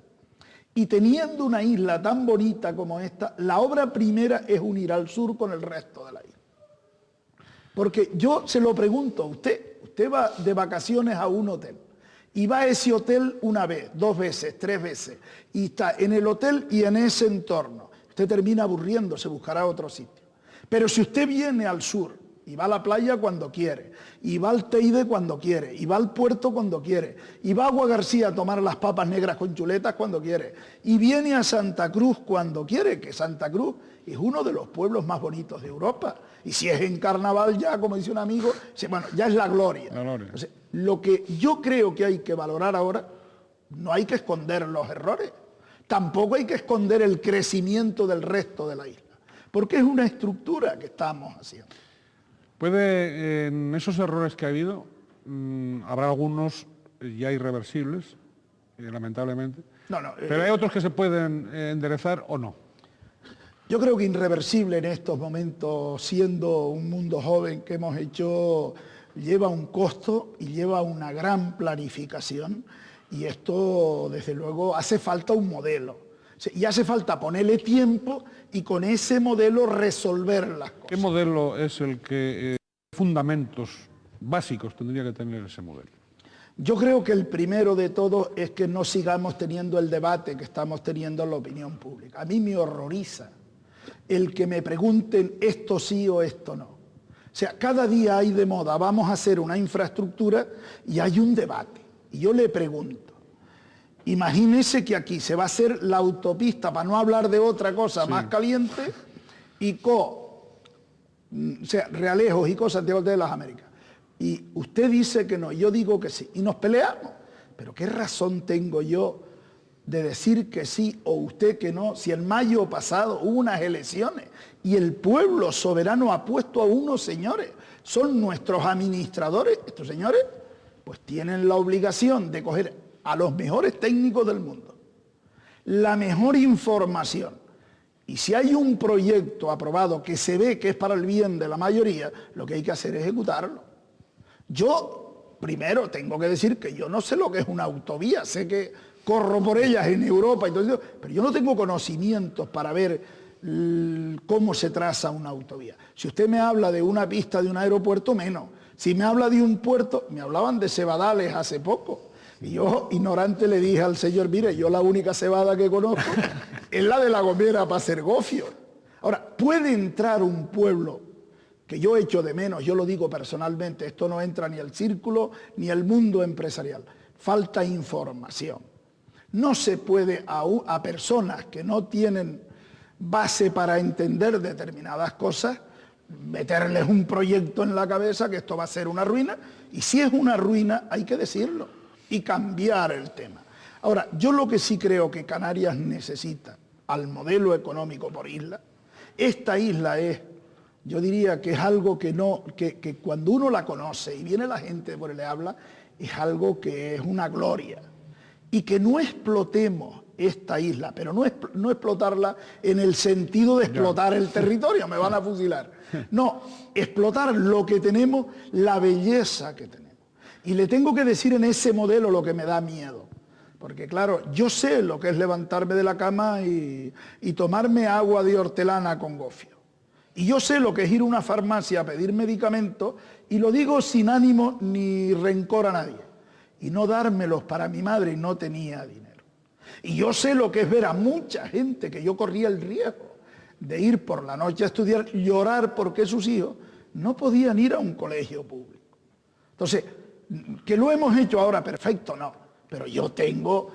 y teniendo una isla tan bonita como esta, la obra primera es unir al sur con el resto de la isla. Porque yo se lo pregunto a usted va de vacaciones a un hotel y va a ese hotel una vez, 2 veces, 3 veces y está en el hotel y en ese entorno. Usted termina aburriéndose, buscará otro sitio. Pero si usted viene al sur y va a la playa cuando quiere, y va al Teide cuando quiere, y va al puerto cuando quiere, y va a Agua García a tomar las papas negras con chuletas cuando quiere, y viene a Santa Cruz cuando quiere, que Santa Cruz es uno de los pueblos más bonitos de Europa. Y si es en carnaval ya, como dice un amigo, bueno, ya es la gloria. Entonces, lo que yo creo que hay que valorar ahora, no hay que esconder los errores, tampoco hay que esconder el crecimiento del resto de la isla. porque es una estructura que estamos haciendo. Puede, en esos errores que ha habido, habrá algunos ya irreversibles, lamentablemente, pero hay otros que se pueden enderezar o no. Yo creo que irreversible en estos momentos, siendo un mundo joven que hemos hecho, lleva un costo y lleva una gran planificación, y esto, desde luego, hace falta un modelo. Y hace falta ponerle tiempo y con ese modelo resolver las cosas. ¿Qué modelo es el que, fundamentos básicos tendría que tener ese modelo? Yo creo que el primero de todos es que no sigamos teniendo el debate que estamos teniendo en la opinión pública. A mí me horroriza el que me pregunten esto sí o esto no. O sea, cada día hay de moda, vamos a hacer una infraestructura y hay un debate. Y yo le pregunto, imagínese que aquí se va a hacer la autopista, para no hablar de otra cosa más caliente, y Realejos y cosas de las Américas. Y usted dice que no, yo digo que sí, y nos peleamos. Pero ¿qué razón tengo yo de decir que sí o usted que no, si en mayo pasado hubo unas elecciones y el pueblo soberano ha puesto a unos señores, son nuestros administradores, estos señores, pues tienen la obligación de coger a los mejores técnicos del mundo, la mejor información, y si hay un proyecto aprobado que se ve que es para el bien de la mayoría, lo que hay que hacer es ejecutarlo. Yo, primero, tengo que decir que yo no sé lo que es una autovía, sé que corro por ellas en Europa y todo eso, pero yo no tengo conocimientos para ver cómo se traza una autovía. Si usted me habla de una pista de un aeropuerto, menos. Si me habla de un puerto, me hablaban de cebadales hace poco. Y yo, ignorante, le dije al señor, mire, yo la única cebada que conozco es la de La Gomera para hacer gofio. Ahora, puede entrar un pueblo que yo echo de menos, yo lo digo personalmente, esto no entra ni al círculo ni al mundo empresarial. Falta información. No se puede a personas que no tienen base para entender determinadas cosas, meterles un proyecto en la cabeza que esto va a ser una ruina, y si es una ruina hay que decirlo y cambiar el tema. Ahora, yo lo que sí creo que Canarias necesita al modelo económico por isla, esta isla es, yo diría que es algo que cuando uno la conoce y viene la gente por le habla, es algo que es una gloria. Y que no explotemos esta isla, pero no explotarla en el sentido de explotar el territorio, me van a fusilar. No, explotar lo que tenemos, la belleza que tenemos. Y le tengo que decir en ese modelo lo que me da miedo. Porque claro, yo sé lo que es levantarme de la cama y tomarme agua de hortelana con gofio. Y yo sé lo que es ir a una farmacia a pedir medicamentos, y lo digo sin ánimo ni rencor a nadie. Y no dármelos para mi madre, y no tenía dinero. Y yo sé lo que es ver a mucha gente, que yo corría el riesgo de ir por la noche a estudiar, llorar porque sus hijos no podían ir a un colegio público. Entonces, que lo hemos hecho ahora perfecto, no. Pero yo tengo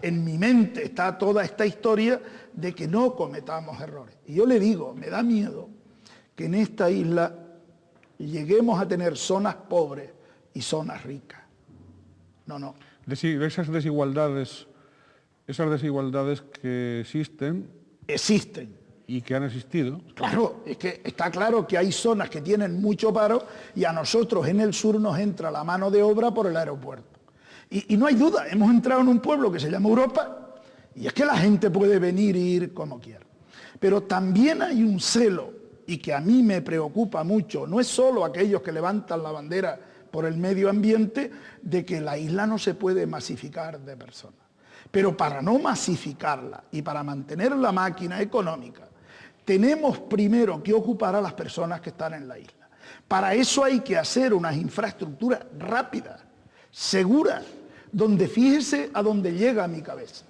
en mi mente está toda esta historia de que no cometamos errores. Y yo le digo, me da miedo que en esta isla lleguemos a tener zonas pobres y zonas ricas. No. Esas desigualdades que existen. Existen. Y que han existido. Claro, es que está claro que hay zonas que tienen mucho paro y a nosotros en el sur nos entra la mano de obra por el aeropuerto. Y no hay duda, hemos entrado en un pueblo que se llama Europa y es que la gente puede venir e ir como quiera. Pero también hay un celo, y que a mí me preocupa mucho, no es solo aquellos que levantan la bandera por el medio ambiente, de que la isla no se puede masificar de personas. Pero para no masificarla y para mantener la máquina económica, tenemos primero que ocupar a las personas que están en la isla. Para eso hay que hacer unas infraestructuras rápidas, seguras, donde fíjese a dónde llega mi cabeza.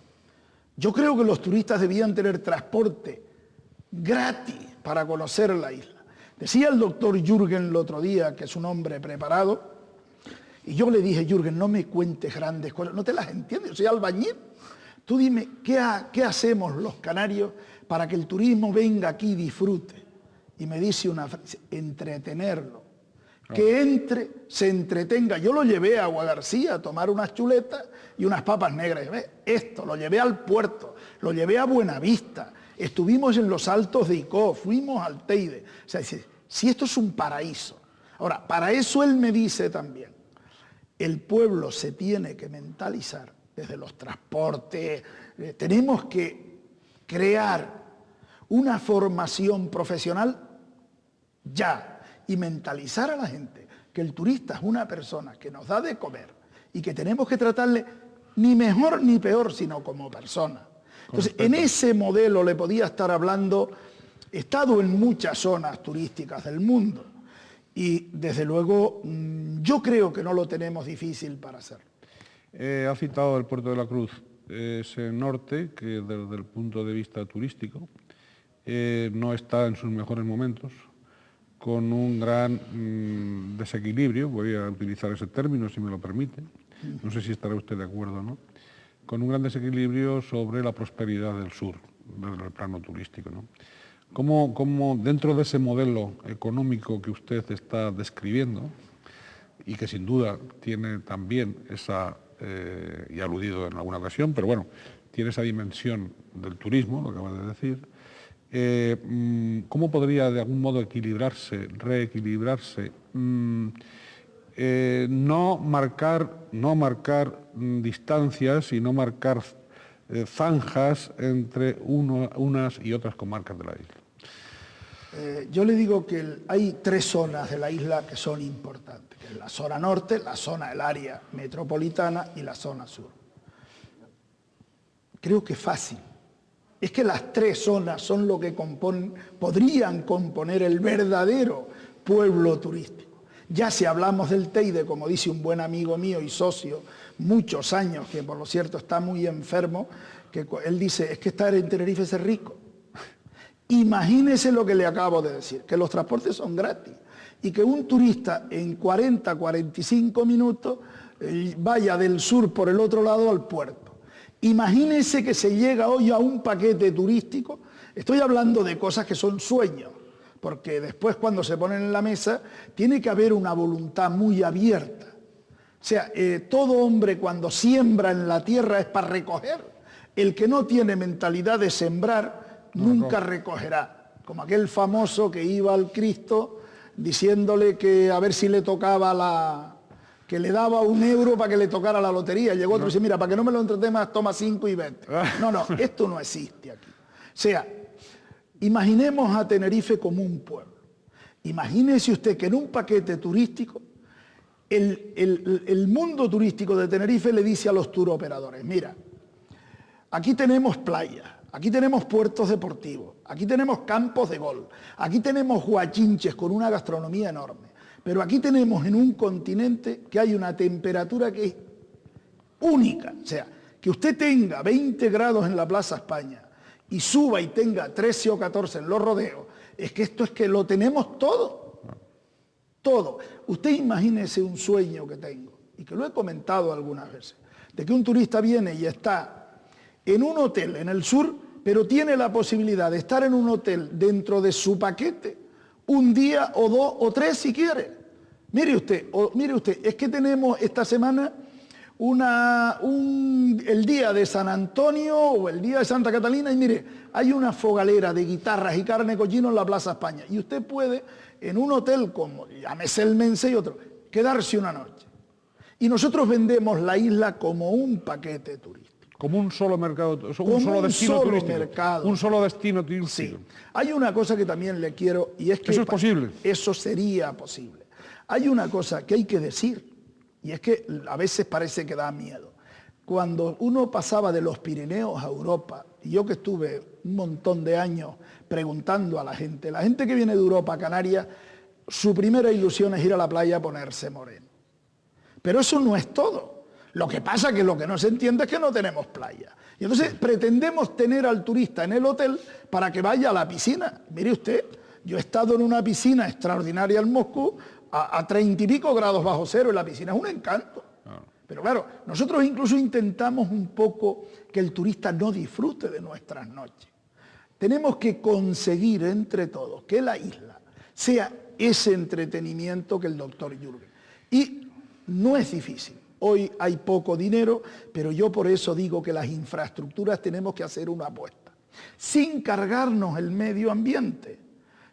Yo creo que los turistas debían tener transporte gratis para conocer la isla. Decía el doctor Jürgen el otro día, que es un hombre preparado, y yo le dije, Jürgen, no me cuentes grandes cosas, no te las entiendo, yo soy albañil. Tú dime, ¿qué hacemos los canarios para que el turismo venga aquí y disfrute? Y me dice una frase, entretenerlo. Que entre, se entretenga. Yo lo llevé a Guagarcía a tomar unas chuletas y unas papas negras. Esto, lo llevé al puerto, lo llevé a Buenavista. estuvimos en los Altos de Icó, fuimos al Teide. O sea, dice, si esto es un paraíso. Ahora, para eso él me dice también, el pueblo se tiene que mentalizar desde los transportes, tenemos que crear una formación profesional ya y mentalizar a la gente que el turista es una persona que nos da de comer y que tenemos que tratarle ni mejor ni peor, sino como persona. Entonces, en ese modelo le podía estar hablando, he estado en muchas zonas turísticas del mundo y desde luego yo creo que no lo tenemos difícil para hacerlo. Ha citado el Puerto de la Cruz, ese norte que desde el punto de vista turístico no está en sus mejores momentos, con un gran desequilibrio, voy a utilizar ese término si me lo permite, no sé si estará usted de acuerdo o no, con un gran desequilibrio sobre la prosperidad del sur, desde el plano turístico, ¿no? ¿Cómo dentro de ese modelo económico que usted está describiendo, y que sin duda tiene también esa, y ha aludido en alguna ocasión, pero bueno, tiene esa dimensión del turismo, lo que acaba de decir, ¿cómo podría de algún modo equilibrarse, reequilibrarse, no marcar distancias y no marcar zanjas entre unas y otras comarcas de la isla? Yo le digo que hay tres zonas de la isla que son importantes, que es la zona norte, la zona del área metropolitana y la zona sur. Creo que es fácil. Es que las tres zonas son lo que podrían componer el verdadero pueblo turístico. Ya si hablamos del Teide, como dice un buen amigo mío y socio, muchos años, que por lo cierto está muy enfermo, que él dice, es que estar en Tenerife es ser rico. Imagínese lo que le acabo de decir, que los transportes son gratis y que un turista en 40, 45 minutos vaya del sur por el otro lado al puerto. Imagínese que se llega hoy a un paquete turístico, estoy hablando de cosas que son sueños, porque después cuando se ponen en la mesa tiene que haber una voluntad muy abierta. O sea, todo hombre cuando siembra en la tierra es para recoger. El que no tiene mentalidad de sembrar nunca recogerá. Como aquel famoso que iba al Cristo diciéndole que a ver si le tocaba que le daba €1 para que le tocara la lotería. Llegó otro y dice, mira, para que no me lo entreté más, toma 5 y 20. No, esto no existe aquí. O sea, imaginemos a Tenerife como un pueblo. Imagínese usted que en un paquete turístico, el mundo turístico de Tenerife le dice a los turoperadores, mira, aquí tenemos playas, aquí tenemos puertos deportivos, aquí tenemos campos de golf, aquí tenemos guachinches con una gastronomía enorme. Pero aquí tenemos en un continente que hay una temperatura que es única. O sea, que usted tenga 20 grados en la Plaza España y suba y tenga 13 o 14 en los rodeos, es que esto es que lo tenemos todo. Todo. Usted imagínese un sueño que tengo, y que lo he comentado algunas veces, de que un turista viene y está en un hotel en el sur, pero tiene la posibilidad de estar en un hotel dentro de su paquete un día o 2 o 3 si quiere. Mire usted, es que tenemos esta semana el día de San Antonio o el día de Santa Catalina y mire, hay una fogalera de guitarras y carne cochino en la Plaza España y usted puede en un hotel como, llámese el Mense y otro, quedarse una noche. Y nosotros vendemos la isla como un paquete turístico. Como un solo mercado, un solo destino turístico. Mercado. Un solo destino turístico. Sí. Hay una cosa que también le quiero, y es que... ¿Eso es posible? Eso sería posible. Hay una cosa que hay que decir, y es que a veces parece que da miedo. Cuando uno pasaba de los Pirineos a Europa, y yo que estuve un montón de años preguntando a la gente que viene de Europa a Canarias, su primera ilusión es ir a la playa a ponerse moreno. Pero eso no es todo. Lo que pasa es que lo que no se entiende es que no tenemos playa. Y entonces pretendemos tener al turista en el hotel para que vaya a la piscina. Mire usted, yo he estado en una piscina extraordinaria en Moscú a 30 y pico grados bajo cero y la piscina es un encanto. Pero claro, nosotros incluso intentamos un poco que el turista no disfrute de nuestras noches. Tenemos que conseguir entre todos que la isla sea ese entretenimiento que el doctor Jürgen. Y no es difícil. Hoy hay poco dinero, pero yo por eso digo que las infraestructuras tenemos que hacer una apuesta. sin cargarnos el medio ambiente.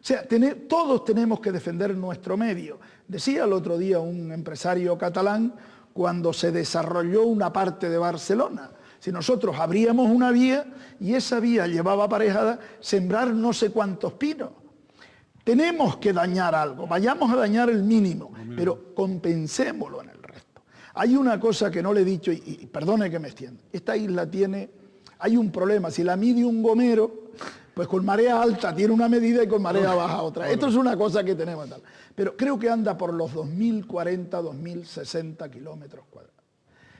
O sea, todos tenemos que defender nuestro medio. Decía el otro día un empresario catalán cuando se desarrolló una parte de Barcelona. Si nosotros abríamos una vía y esa vía llevaba aparejada sembrar no sé cuántos pinos. Tenemos que dañar algo, vayamos a dañar el mínimo, pero compensémoslo en el resto. Hay una cosa que no le he dicho, y perdone que me extienda. Esta isla hay un problema, si la mide un gomero, pues con marea alta tiene una medida y con marea baja otra. Esto es una cosa que tenemos tal. Pero creo que anda por los 2.040, 2.060 kilómetros cuadrados.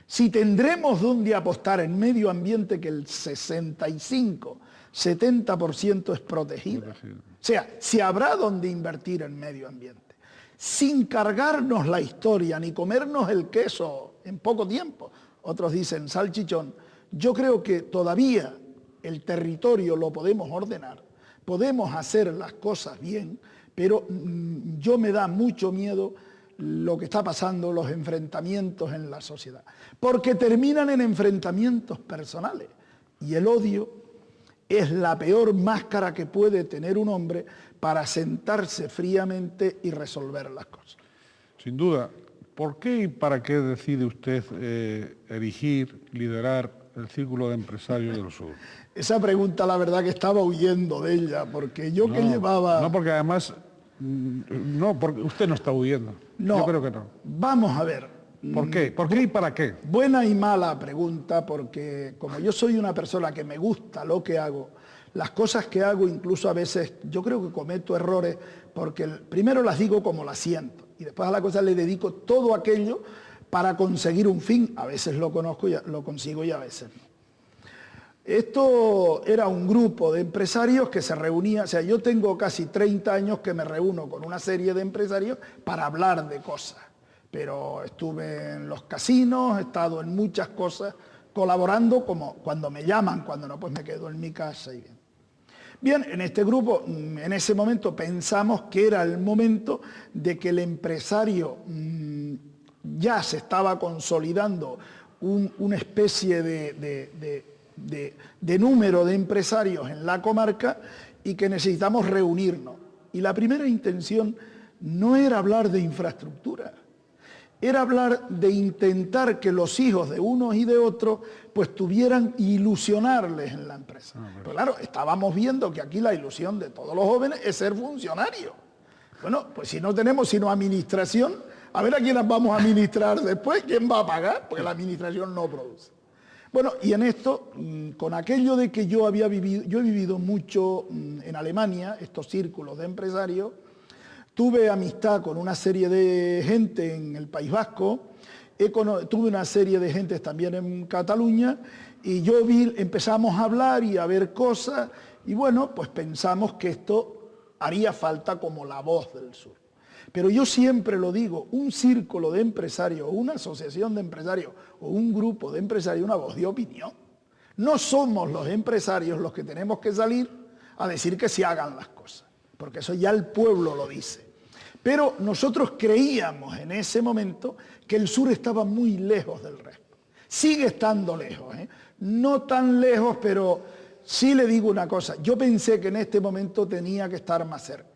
Si tendremos donde apostar en medio ambiente que el 65, 70% es protegido. O sea, si habrá donde invertir en medio ambiente, sin cargarnos la historia ni comernos el queso en poco tiempo. Otros dicen salchichón. Yo creo que todavía el territorio lo podemos ordenar, podemos hacer las cosas bien, pero yo me da mucho miedo lo que está pasando, los enfrentamientos en la sociedad, porque terminan en enfrentamientos personales y el odio es la peor máscara que puede tener un hombre para sentarse fríamente y resolver las cosas. Sin duda. ¿Por qué y para qué decide usted erigir, liderar el Círculo de Empresarios del Sur? Esa pregunta, la verdad que estaba huyendo de ella, porque yo que llevaba... No, porque además... No, porque usted no está huyendo. No, yo creo que no. Vamos a ver. ¿Por qué? ¿Por qué y para qué? Buena y mala pregunta, porque como yo soy una persona que me gusta lo que hago, las cosas que hago incluso a veces yo creo que cometo errores, porque primero las digo como las siento, y después a la cosa le dedico todo aquello para conseguir un fin. A veces lo consigo y a veces no. Esto era un grupo de empresarios que se reunía, o sea, yo tengo casi 30 años que me reúno con una serie de empresarios para hablar de cosas, pero estuve en los casinos, he estado en muchas cosas, colaborando como cuando me llaman, cuando no, pues me quedo en mi casa y bien. Bien, en este grupo, en ese momento pensamos que era el momento de que el empresario ya se estaba consolidando una especie de número de empresarios en la comarca y que necesitamos reunirnos. Y la primera intención no era hablar de infraestructura, era hablar de intentar que los hijos de unos y de otros pues tuvieran ilusionarles en la empresa. Pero claro, estábamos viendo que aquí la ilusión de todos los jóvenes es ser funcionario. Bueno, pues si no tenemos sino administración, a ver a quién las vamos a administrar después, quién va a pagar, porque la administración no produce. Bueno, y en esto, con aquello de que yo he vivido mucho en Alemania, estos círculos de empresarios, tuve amistad con una serie de gente en el País Vasco, tuve una serie de gente también en Cataluña, y empezamos a hablar y a ver cosas, y bueno, pues pensamos que esto haría falta como la voz del sur. Pero yo siempre lo digo, un círculo de empresarios, una asociación de empresarios o un grupo de empresarios, una voz de opinión. No somos los empresarios los que tenemos que salir a decir que se hagan las cosas, porque eso ya el pueblo lo dice. Pero nosotros creíamos en ese momento que el sur estaba muy lejos del resto. Sigue estando lejos, no tan lejos, pero sí le digo una cosa, yo pensé que en este momento tenía que estar más cerca.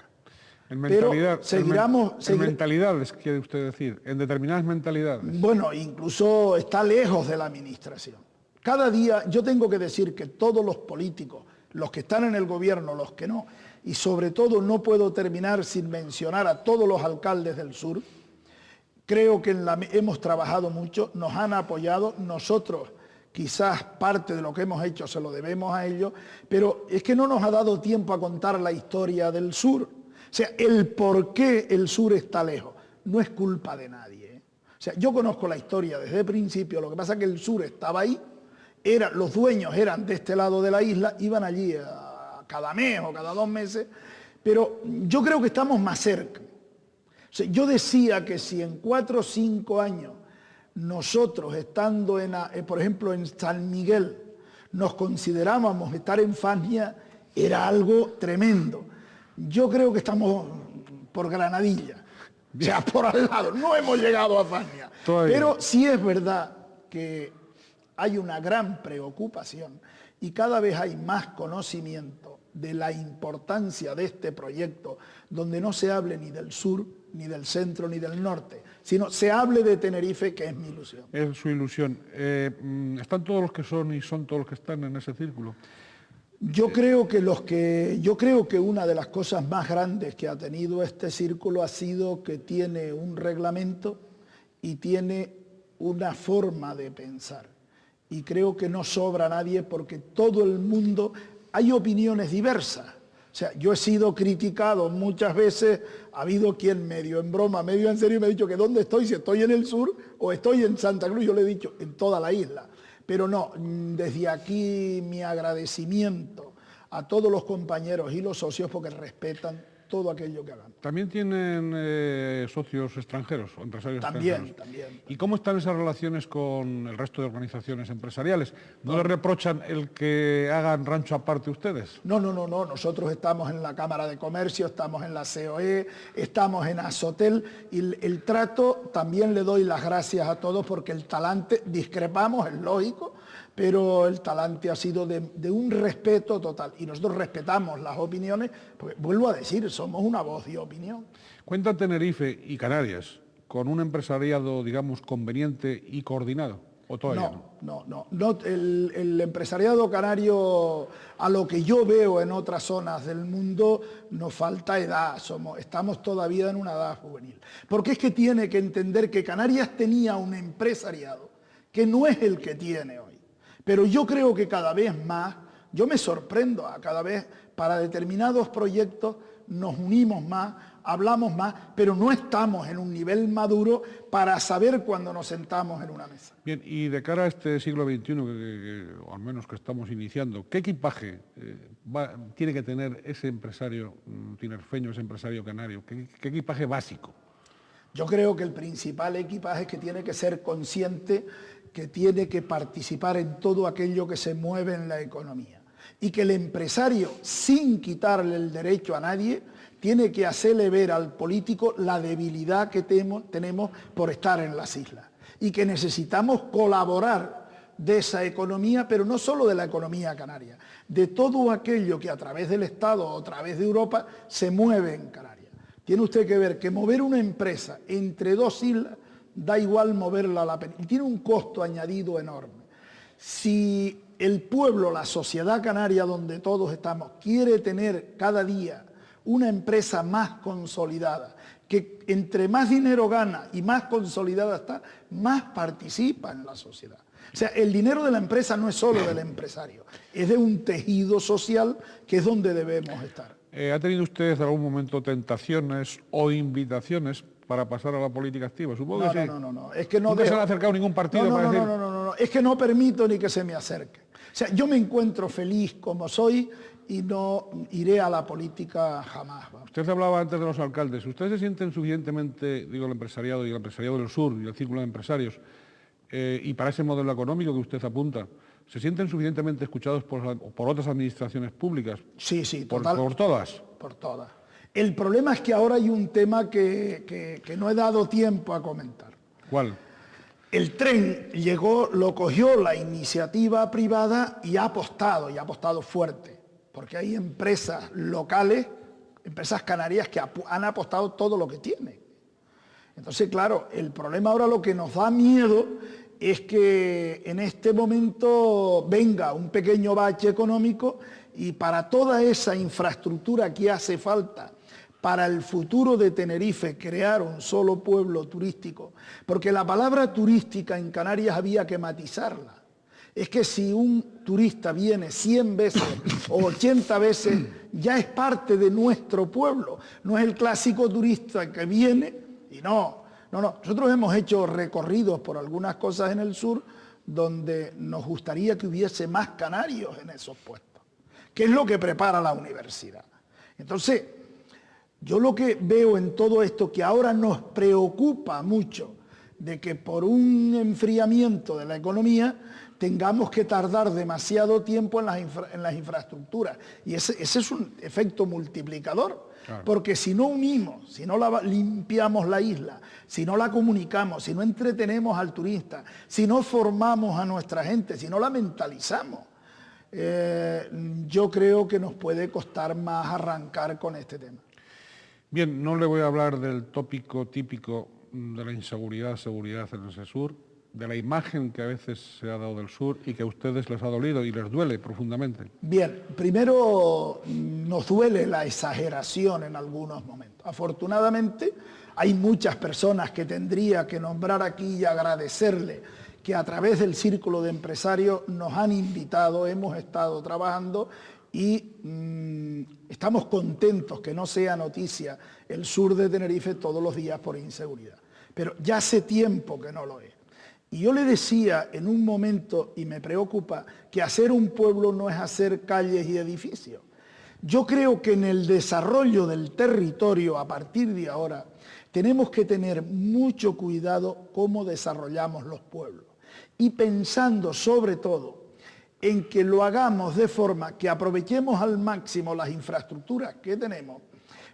En mentalidad, en mentalidades, quiere usted decir, en determinadas mentalidades. Bueno, incluso está lejos de la administración. Cada día yo tengo que decir que todos los políticos, los que están en el gobierno, los que no, y sobre todo no puedo terminar sin mencionar a todos los alcaldes del sur, creo que hemos trabajado mucho, nos han apoyado, nosotros quizás parte de lo que hemos hecho se lo debemos a ellos, pero es que no nos ha dado tiempo a contar la historia del sur. O sea, el por qué el sur está lejos no es culpa de nadie. O sea, yo conozco la historia desde el principio, lo que pasa es que el sur estaba ahí, los dueños eran de este lado de la isla, iban allí cada mes o cada 2 meses, pero yo creo que estamos más cerca. O sea, yo decía que si en 4 o 5 años nosotros estando, por ejemplo, en San Miguel, nos considerábamos estar en Fania, era algo tremendo. Yo creo que estamos por Granadilla, o sea, por al lado, no hemos llegado a Fania. Pero sí es verdad que hay una gran preocupación y cada vez hay más conocimiento de la importancia de este proyecto, donde no se hable ni del sur, ni del centro, ni del norte, sino se hable de Tenerife, que es mi ilusión. Es su ilusión. ¿Están todos los que son y son todos los que están en ese círculo? Yo creo que una de las cosas más grandes que ha tenido este círculo ha sido que tiene un reglamento y tiene una forma de pensar. Y creo que no sobra nadie porque todo el mundo, hay opiniones diversas. O sea, yo he sido criticado muchas veces, ha habido quien medio en broma, medio en serio me ha dicho que dónde estoy, si estoy en el sur o estoy en Santa Cruz. Yo le he dicho en toda la isla. Pero no, desde aquí mi agradecimiento a todos los compañeros y los socios porque respetan todo aquello que hagan. ¿También tienen socios extranjeros o empresarios extranjeros? También. ¿Y cómo están esas relaciones con el resto de organizaciones empresariales? ¿No les reprochan el que hagan rancho aparte ustedes? No. Nosotros estamos en la Cámara de Comercio, estamos en la COE, estamos en Azotel y el trato también le doy las gracias a todos porque el talante, discrepamos, es lógico, pero el talante ha sido de un respeto total y nosotros respetamos las opiniones, porque vuelvo a decir, somos una voz de opinión. ¿Cuenta Tenerife y Canarias con un empresariado, digamos, conveniente y coordinado? ¿O todavía no? El empresariado canario, a lo que yo veo en otras zonas del mundo, nos falta edad, estamos todavía en una edad juvenil. Porque es que tiene que entender que Canarias tenía un empresariado que no es el que tiene hoy. Pero yo creo que cada vez más, yo me sorprendo a cada vez, para determinados proyectos nos unimos más, hablamos más, pero no estamos en un nivel maduro para saber cuándo nos sentamos en una mesa. Bien, y de cara a este siglo XXI, o al menos que estamos iniciando, ¿qué equipaje tiene que tener ese empresario tinerfeño, ese empresario canario? ¿Qué equipaje básico? Yo creo que el principal equipaje es que tiene que ser consciente que tiene que participar en todo aquello que se mueve en la economía. Y que el empresario, sin quitarle el derecho a nadie, tiene que hacerle ver al político la debilidad que tenemos por estar en las islas. Y que necesitamos colaborar de esa economía, pero no solo de la economía canaria, de todo aquello que a través del Estado o a través de Europa se mueve en Canarias. Tiene usted que ver que mover una empresa entre dos islas da igual moverla a la península. Tiene un costo añadido enorme. Si el pueblo, la sociedad canaria donde todos estamos, quiere tener cada día una empresa más consolidada, que entre más dinero gana y más consolidada está, más participa en la sociedad. O sea, el dinero de la empresa no es solo del empresario, es de un tejido social que es donde debemos estar. ¿Ha tenido usted en algún momento tentaciones o invitaciones para pasar a la política activa? Supongo que sí. No. Es que ¿Nunca se le ha acercado ningún partido para decir? No. Es que no permito ni que se me acerque. O sea, yo me encuentro feliz como soy y no iré a la política jamás. Usted hablaba antes de los alcaldes. ¿Ustedes se sienten suficientemente, digo, el empresariado y el empresariado del sur y el círculo de empresarios, y para ese modelo económico que usted apunta, se sienten suficientemente escuchados por otras administraciones públicas? Sí, total. ¿Por todas? Por todas. El problema es que ahora hay un tema que no he dado tiempo a comentar. ¿Cuál? El tren llegó, lo cogió la iniciativa privada y ha apostado fuerte, porque hay empresas locales, empresas canarias que han apostado todo lo que tienen. Entonces, claro, el problema ahora, lo que nos da miedo es que en este momento venga un pequeño bache económico y para toda esa infraestructura que hace falta para el futuro de Tenerife, crear un solo pueblo turístico, porque la palabra turística en Canarias había que matizarla. Es que si un turista viene 100 veces o 80 veces, ya es parte de nuestro pueblo. No es el clásico turista que viene y no. Nosotros hemos hecho recorridos por algunas cosas en el sur donde nos gustaría que hubiese más canarios en esos puestos, que es lo que prepara la universidad. Entonces, yo lo que veo en todo esto, que ahora nos preocupa mucho, de que por un enfriamiento de la economía tengamos que tardar demasiado tiempo en las infraestructuras. Y ese es un efecto multiplicador, claro. Porque si no unimos, si no limpiamos la isla, si no la comunicamos, si no entretenemos al turista, si no formamos a nuestra gente, si no la mentalizamos, yo creo que nos puede costar más arrancar con este tema. Bien, no le voy a hablar del tópico típico de la inseguridad, seguridad en ese sur, de la imagen que a veces se ha dado del sur y que a ustedes les ha dolido y les duele profundamente. Bien, primero nos duele la exageración en algunos momentos. Afortunadamente hay muchas personas que tendría que nombrar aquí y agradecerle que a través del Círculo de Empresarios nos han invitado, hemos estado trabajando y estamos contentos que no sea noticia el sur de Tenerife todos los días por inseguridad. Pero ya hace tiempo que no lo es. Y yo le decía en un momento, y me preocupa, que hacer un pueblo no es hacer calles y edificios. Yo creo que en el desarrollo del territorio, a partir de ahora, tenemos que tener mucho cuidado cómo desarrollamos los pueblos. Y pensando sobre todo en que lo hagamos de forma que aprovechemos al máximo las infraestructuras que tenemos,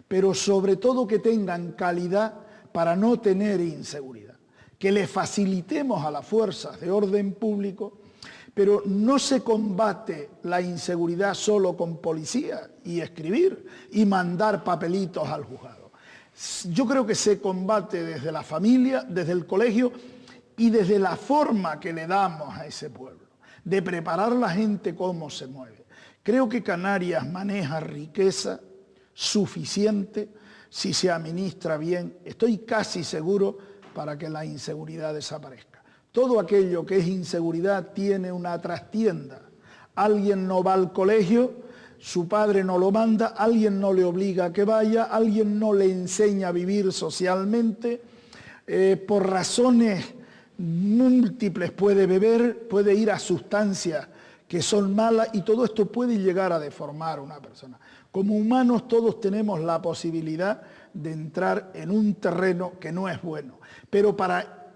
pero sobre todo que tengan calidad para no tener inseguridad. Que le facilitemos a las fuerzas de orden público, pero no se combate la inseguridad solo con policía y escribir y mandar papelitos al juzgado. Yo creo que se combate desde la familia, desde el colegio y desde la forma que le damos a ese pueblo, de preparar a la gente cómo se mueve. Creo que Canarias maneja riqueza suficiente si se administra bien. Estoy casi seguro para que la inseguridad desaparezca. Todo aquello que es inseguridad tiene una trastienda. Alguien no va al colegio, su padre no lo manda, alguien no le obliga a que vaya, alguien no le enseña a vivir socialmente, por razones múltiples puede beber, puede ir a sustancias que son malas y todo esto puede llegar a deformar a una persona. Como humanos todos tenemos la posibilidad de entrar en un terreno que no es bueno, pero para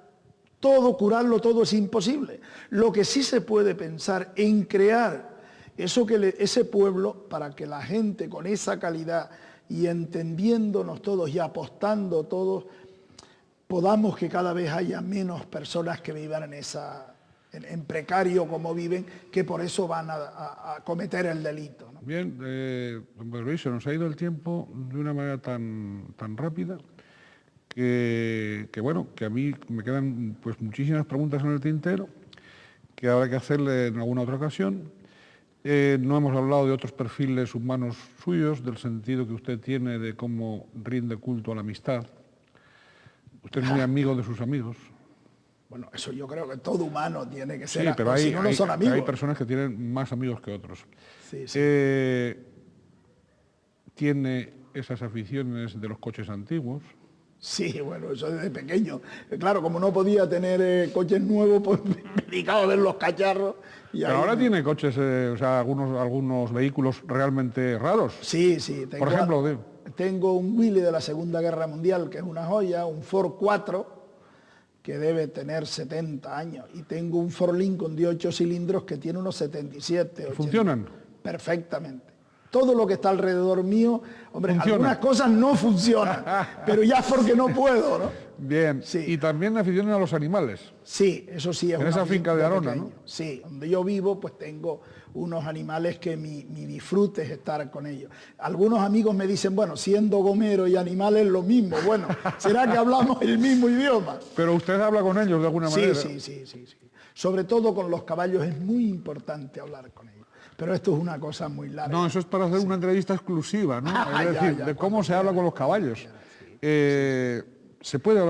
todo curarlo todo es imposible. Lo que sí se puede pensar en crear ese pueblo para que la gente con esa calidad y entendiéndonos todos y apostando todos, podamos que cada vez haya menos personas que vivan en precario como viven, que por eso van a cometer el delito, ¿no? Bien, don Luis, se nos ha ido el tiempo de una manera tan rápida que bueno, que a mí me quedan pues muchísimas preguntas en el tintero que habrá que hacerle en alguna otra ocasión. No hemos hablado de otros perfiles humanos suyos, del sentido que usted tiene de cómo rinde culto a la amistad. Usted es muy amigo de sus amigos. Bueno, eso yo creo que todo humano tiene que ser. Sí, pero si no son amigos. Hay personas que tienen más amigos que otros. Sí, sí. Tiene esas aficiones de los coches antiguos. Sí, bueno, eso desde pequeño. Claro, como no podía tener coches nuevos, pues me dedicaba a ver los cacharros. Pero ahora tiene coches, o sea, algunos vehículos realmente raros. Sí, sí. Por ejemplo, tengo un Willys de la Segunda Guerra Mundial, que es una joya, un Ford 4, que debe tener 70 años, y tengo un Ford Lincoln de 8 cilindros que tiene unos 77, 80. ¿Funcionan? Perfectamente. Todo lo que está alrededor mío, hombre, ¿Funciona? Algunas cosas no funcionan, pero ya es porque no puedo, ¿no? Bien, sí. Y también aficionan a los animales. Sí, eso sí es. En esa finca de Arona, ¿no? Sí, donde yo vivo, pues tengo unos animales que mi disfrute es estar con ellos. Algunos amigos me dicen, bueno, siendo gomero y animal es lo mismo. Bueno, ¿será que hablamos el mismo idioma? Pero usted habla con ellos de alguna manera. Sí. Sobre todo con los caballos es muy importante hablar con ellos. Pero esto es una cosa muy larga. No, eso es para hacer una entrevista exclusiva, ¿no? Es decir, de cómo se habla con los caballos. ¿Se puede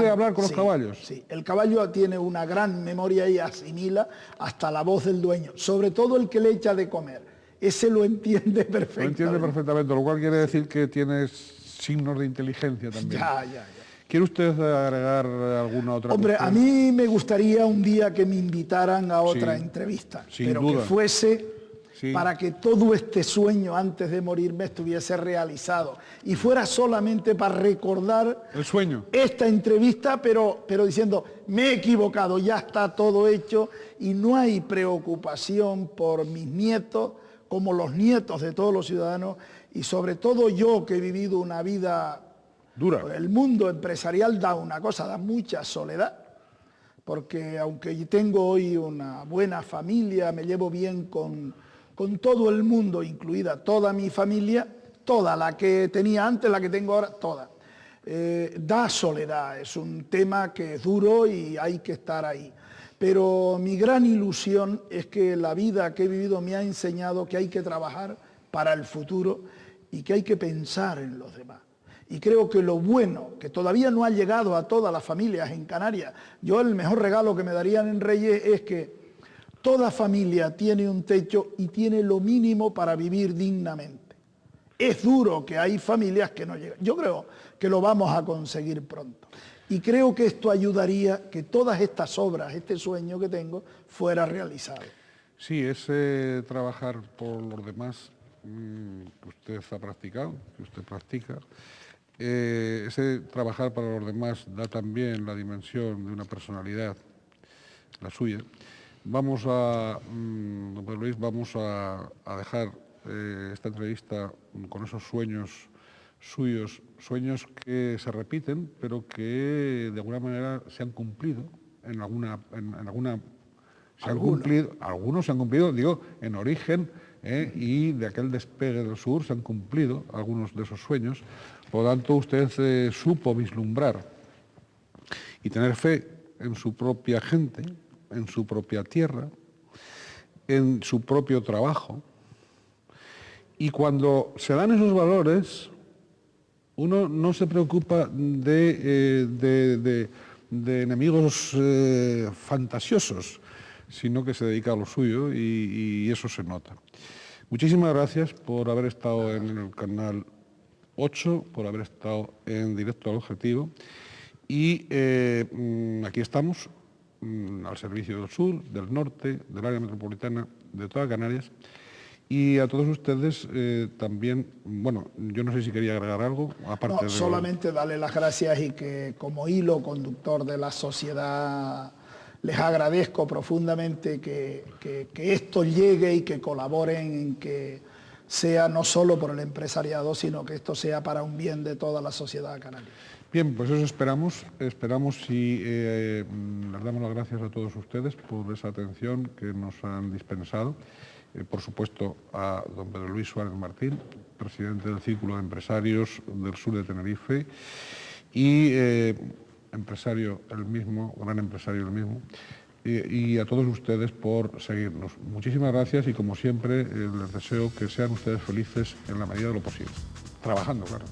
hablar con los caballos? Sí, el caballo tiene una gran memoria y asimila hasta la voz del dueño, sobre todo el que le echa de comer. Ese lo entiende perfectamente. Lo entiende perfectamente, lo cual quiere decir que tiene signos de inteligencia también. Ya. ¿Quiere usted agregar alguna otra Hombre, cuestión? a mí me gustaría un día que me invitaran a otra entrevista, pero duda. que fuese para que todo este sueño antes de morirme estuviese realizado y fuera solamente para recordar el sueño. Esta entrevista, pero diciendo, me he equivocado, ya está todo hecho y no hay preocupación por mis nietos, como los nietos de todos los ciudadanos, y sobre todo yo que he vivido una vida dura. El mundo empresarial da una cosa, da mucha soledad, porque aunque tengo hoy una buena familia, me llevo bien con todo el mundo, incluida toda mi familia, toda la que tenía antes, la que tengo ahora, toda. Da soledad, es un tema que es duro y hay que estar ahí. Pero mi gran ilusión es que la vida que he vivido me ha enseñado que hay que trabajar para el futuro y que hay que pensar en los demás. Y creo que lo bueno, que todavía no ha llegado a todas las familias en Canarias, yo el mejor regalo que me darían en Reyes es que toda familia tiene un techo y tiene lo mínimo para vivir dignamente. Es duro que hay familias que no llegan. Yo creo que lo vamos a conseguir pronto. Y creo que esto ayudaría que todas estas obras, este sueño que tengo, fuera realizado. Sí, ese trabajar por los demás que usted ha practicado, que usted practica, ese trabajar para los demás da también la dimensión de una personalidad, la suya. Vamos a, don Pedro Luis, vamos a dejar esta entrevista con esos sueños suyos, sueños que se repiten, pero que de alguna manera se han cumplido en alguna algunos se han cumplido, digo, en origen, y de aquel despegue del sur se han cumplido algunos de esos sueños. Por lo tanto, usted supo vislumbrar y tener fe en su propia gente, en su propia tierra, en su propio trabajo. Y cuando se dan esos valores, uno no se preocupa de enemigos fantasiosos, sino que se dedica a lo suyo y eso se nota. Muchísimas gracias por haber estado en el canal 8, por haber estado en Directo al Objetivo. Y aquí estamos, al servicio del sur, del norte, del área metropolitana, de toda Canarias. Y a todos ustedes también, bueno, yo no sé si quería agregar algo, aparte no, solamente darle las gracias y que como hilo conductor de la sociedad les agradezco profundamente que esto llegue y que colaboren en que sea no solo por el empresariado, sino que esto sea para un bien de toda la sociedad canaria. Bien, pues eso esperamos y les damos las gracias a todos ustedes por esa atención que nos han dispensado. Por supuesto, a don Pedro Luis Suárez Martín, presidente del Círculo de Empresarios del Sur de Tenerife, y empresario el mismo, gran empresario el mismo, y a todos ustedes por seguirnos. Muchísimas gracias y, como siempre, les deseo que sean ustedes felices en la medida de lo posible, trabajando, claro.